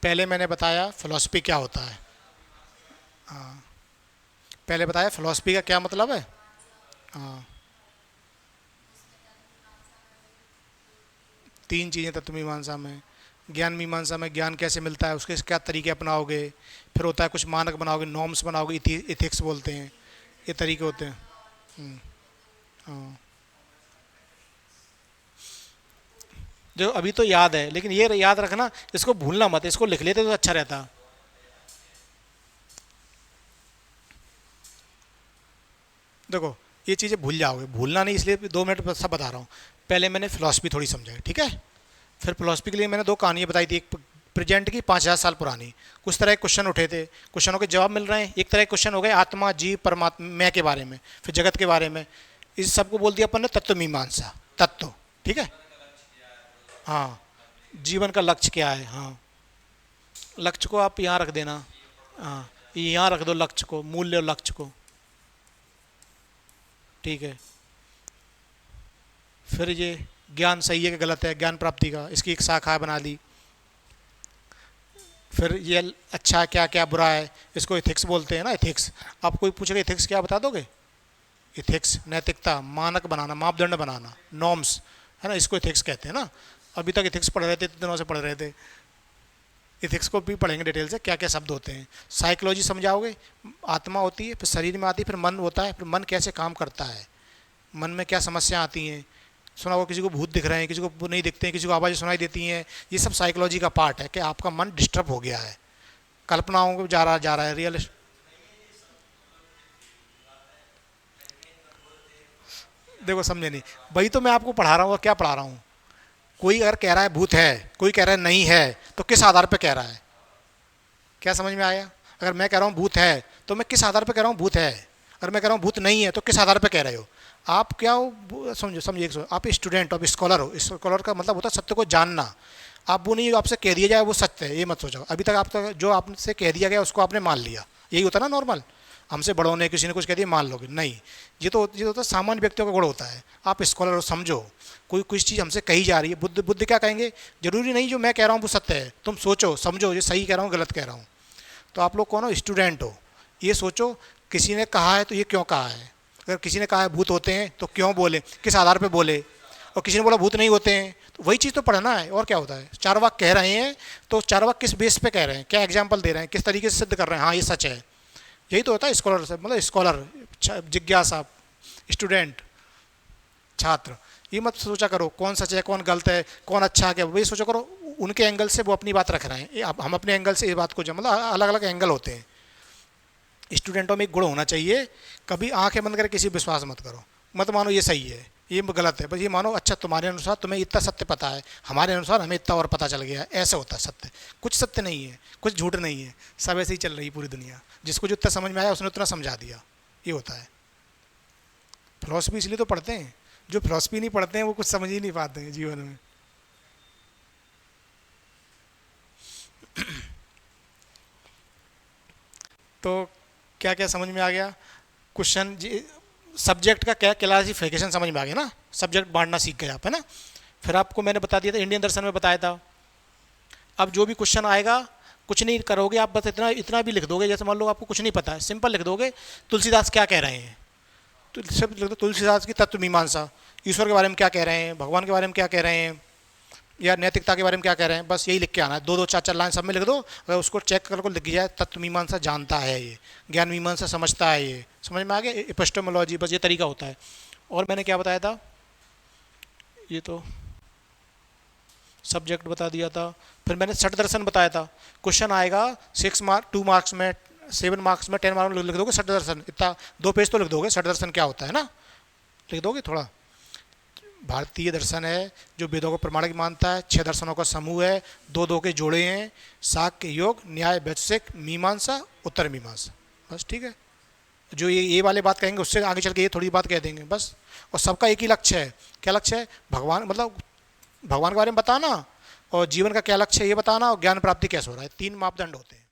पहले मैंने बताया फिलॉसफी क्या होता है। हाँ, पहले बताया फिलॉसफी का क्या मतलब है। हाँ, तीन चीज़ें तत्व मीमांसा में। ज्ञान मीमांसा में ज्ञान कैसे मिलता है, उसके क्या तरीके अपनाओगे। फिर होता है कुछ मानक बनाओगे, नॉर्म्स बनाओगे, इथिक्स बोलते हैं, ये तरीके होते हैं। हम्म, हाँ, जो अभी तो याद है, लेकिन ये याद रखना, इसको भूलना मत, इसको लिख लेते तो अच्छा रहता। देखो ये चीज़ें भूल जाओगे, भूलना नहीं, इसलिए 2 मिनट बस सब बता रहा हूँ। पहले मैंने फिलॉसफी थोड़ी समझाई, ठीक है। फिर फिलॉसफी के लिए मैंने 2 कहानियाँ बताई थी, एक प्रेजेंट की 5,000 साल पुरानी। कुछ तरह के क्वेश्चन उठे थे, क्वेश्चनों के जवाब मिल रहे हैं। एक तरह के क्वेश्चन हो गए आत्मा, जीव, परमात्मा, मैं के बारे में, फिर जगत के बारे में। इस सबको बोल दिया अपन ने तत्व मीमांसा, तत्व, ठीक है। हाँ, जीवन का लक्ष्य क्या है। हाँ, लक्ष्य को आप यहाँ रख देना। हाँ, यहाँ रख दो लक्ष्य को, मूल्य और लक्ष्य को, ठीक है। फिर ये ज्ञान सही है कि गलत है, ज्ञान प्राप्ति का, इसकी एक शाखा बना दी। फिर ये अच्छा क्या क्या बुरा है, इसको इथिक्स बोलते हैं ना, इथिक्स। आप कोई पूछेगा इथिक्स क्या, बता दोगे। इथिक्स नैतिकता, मानक बनाना, मापदंड बनाना, नॉर्म्स, है ना, इसको इथिक्स कहते हैं ना। अभी तक इथिक्स पढ़ रहे थे, इतने दिनों से पढ़ रहे थे। इथिक्स को भी पढ़ेंगे डिटेल से, क्या क्या शब्द होते हैं। साइकोलॉजी समझाओगे, आत्मा होती है, फिर शरीर में आती है, फिर मन होता है, फिर मन कैसे काम करता है, मन में क्या समस्या आती हैं। सुना होगा किसी को भूत दिख रहे हैं, किसी को नहीं दिखते हैं, किसी को आवाज़ें सुनाई देती हैं। ये सब साइकोलॉजी का पार्ट है कि आपका मन डिस्टर्ब हो गया है, कल्पनाओं को जा रहा है रियल। देखो समझे नहीं, वही तो मैं आपको पढ़ा रहा हूँ, और क्या पढ़ा रहा हूँ। कोई अगर कह रहा है भूत है, कोई कह रहा है नहीं है, तो किस आधार पर कह रहा है, क्या समझ में आया। अगर मैं कह रहा हूँ भूत है, तो मैं किस आधार पर कह रहा हूँ भूत है। अगर मैं कह रहा हूँ भूत नहीं है, तो किस आधार पर कह रहे हो। आप क्या हो, समझो समझिए, आप स्टूडेंट हो, स्कॉलर हो। स्कॉलर का मतलब होता है सत्य को जानना। आप वो नहीं जो आपसे कह दिया जाए वो सत्य है, ये मत सोचो। अभी तक आप तक जो आपसे कह दिया गया उसको आपने मान लिया, यही होता ना नॉर्मल। हमसे बड़ों ने किसी ने कुछ कह दिया मान लोगे, नहीं। ये तो होता है सामान्य व्यक्तियों का गुण होता है। आप स्कॉलर हो, समझो। कोई कुछ चीज़ हमसे कही जा रही है, बुद्ध बुद्ध क्या कहेंगे, जरूरी नहीं जो मैं कह रहा हूँ वो सत्य है, तुम सोचो समझो ये सही कह रहा हूँ गलत कह रहा हूँ। तो आप लोग कौन हो, स्टूडेंट हो। ये सोचो किसी ने कहा है तो ये क्यों कहा है। अगर किसी ने कहा है भूत होते हैं तो क्यों बोले, किस आधार पे बोले। और किसी ने बोला भूत नहीं होते हैं, तो वही चीज़ तो पढ़ना है, और क्या होता है। चार वाक कह रहे हैं, तो चार वाक किस बेस पे कह रहे हैं, क्या एग्जाम्पल दे रहे हैं, किस तरीके से सिद्ध कर रहे हैं, हाँ ये सच है। यही तो होता है स्कॉलर से, मतलब स्कॉलर, जिज्ञासा, स्टूडेंट, छात्र। ये मत सोचा करो कौन सच है कौन गलत है, कौन अच्छा है क्या, वही सोचा करो उनके एंगल से वो अपनी बात रख रहे हैं, हम अपने एंगल से इस बात को, मतलब अलग अलग एंगल होते हैं। स्टूडेंटों में एक गुण होना चाहिए, कभी आंखें बंद करके किसी विश्वास मत करो, मत मानो ये सही है ये गलत है, बस ये मानो अच्छा तुम्हारे अनुसार तुम्हें इतना सत्य पता है, हमारे अनुसार हमें इतना और पता चल गया है, ऐसा होता है सत्य। कुछ सत्य नहीं है, कुछ झूठ नहीं है, सब ऐसे ही चल रही है पूरी दुनिया। जिसको जितना समझ में आया उसने उतना समझा दिया, ये होता है। फिलॉसफी इसलिए तो पढ़ते हैं, जो फिलॉसफी नहीं पढ़ते हैं वो कुछ समझ ही नहीं पाते हैं जीवन में। तो क्या क्या समझ में आ गया क्वेश्चन जी। सब्जेक्ट का क्या क्लासिफिकेशन समझ में आ गया ना, सब्जेक्ट बांटना सीख गए आप, है ना। फिर आपको मैंने बता दिया था, इंडियन दर्शन में बताया था। अब जो भी क्वेश्चन आएगा कुछ नहीं करोगे आप, बस इतना इतना भी लिख दोगे, जैसे मान लो आपको कुछ नहीं पता है, सिंपल लिख दोगे तुलसीदास क्या कह रहे हैं, तो सब लिख दो तुलसीदास की तत्व मीमांसा, ईश्वर के बारे में क्या कह रहे हैं, भगवान के बारे में क्या कह रहे हैं, या नैतिकता के बारे में क्या कह रहे हैं, बस यही लिख के आना है। दो दो चार चार लाइन सब में लिख दो, अगर उसको चेक करके लिख जाए तत्व मीमांसा जानता है ये, ज्ञान मीमांसा समझता है ये, समझ में आ गया। एपिस्टेमोलॉजी, बस ये तरीका होता है। और मैंने क्या बताया था, ये तो सब्जेक्ट बता दिया था। फिर मैंने षट दर्शन बताया था। क्वेश्चन आएगा 6 मार्क 2 मार्क्स में, 7 मार्क्स में, 10 मार्क्स में लिख दोगे षट दर्शन, इतना 2 पेज तो लिख दोगे षट दर्शन क्या होता है ना, लिख दोगे थोड़ा। भारतीय दर्शन है जो वेदों को प्रमाणिक मानता है, 6 दर्शनों का समूह है, दो दो के जोड़े हैं, शाक्य, योग, न्याय, वैशेषिक, मीमांसा, उत्तर मीमांसा, बस ठीक है, जो ये वाले बात कहेंगे उससे आगे चल के ये थोड़ी बात कह देंगे बस। और सबका एक ही लक्ष्य है, क्या लक्ष्य है? भगवान, मतलब भगवान के बारे में बताना, और जीवन का क्या लक्ष्य है ये बताना, और ज्ञान प्राप्ति कैसे हो रहा है, 3 मापदंड होते हैं।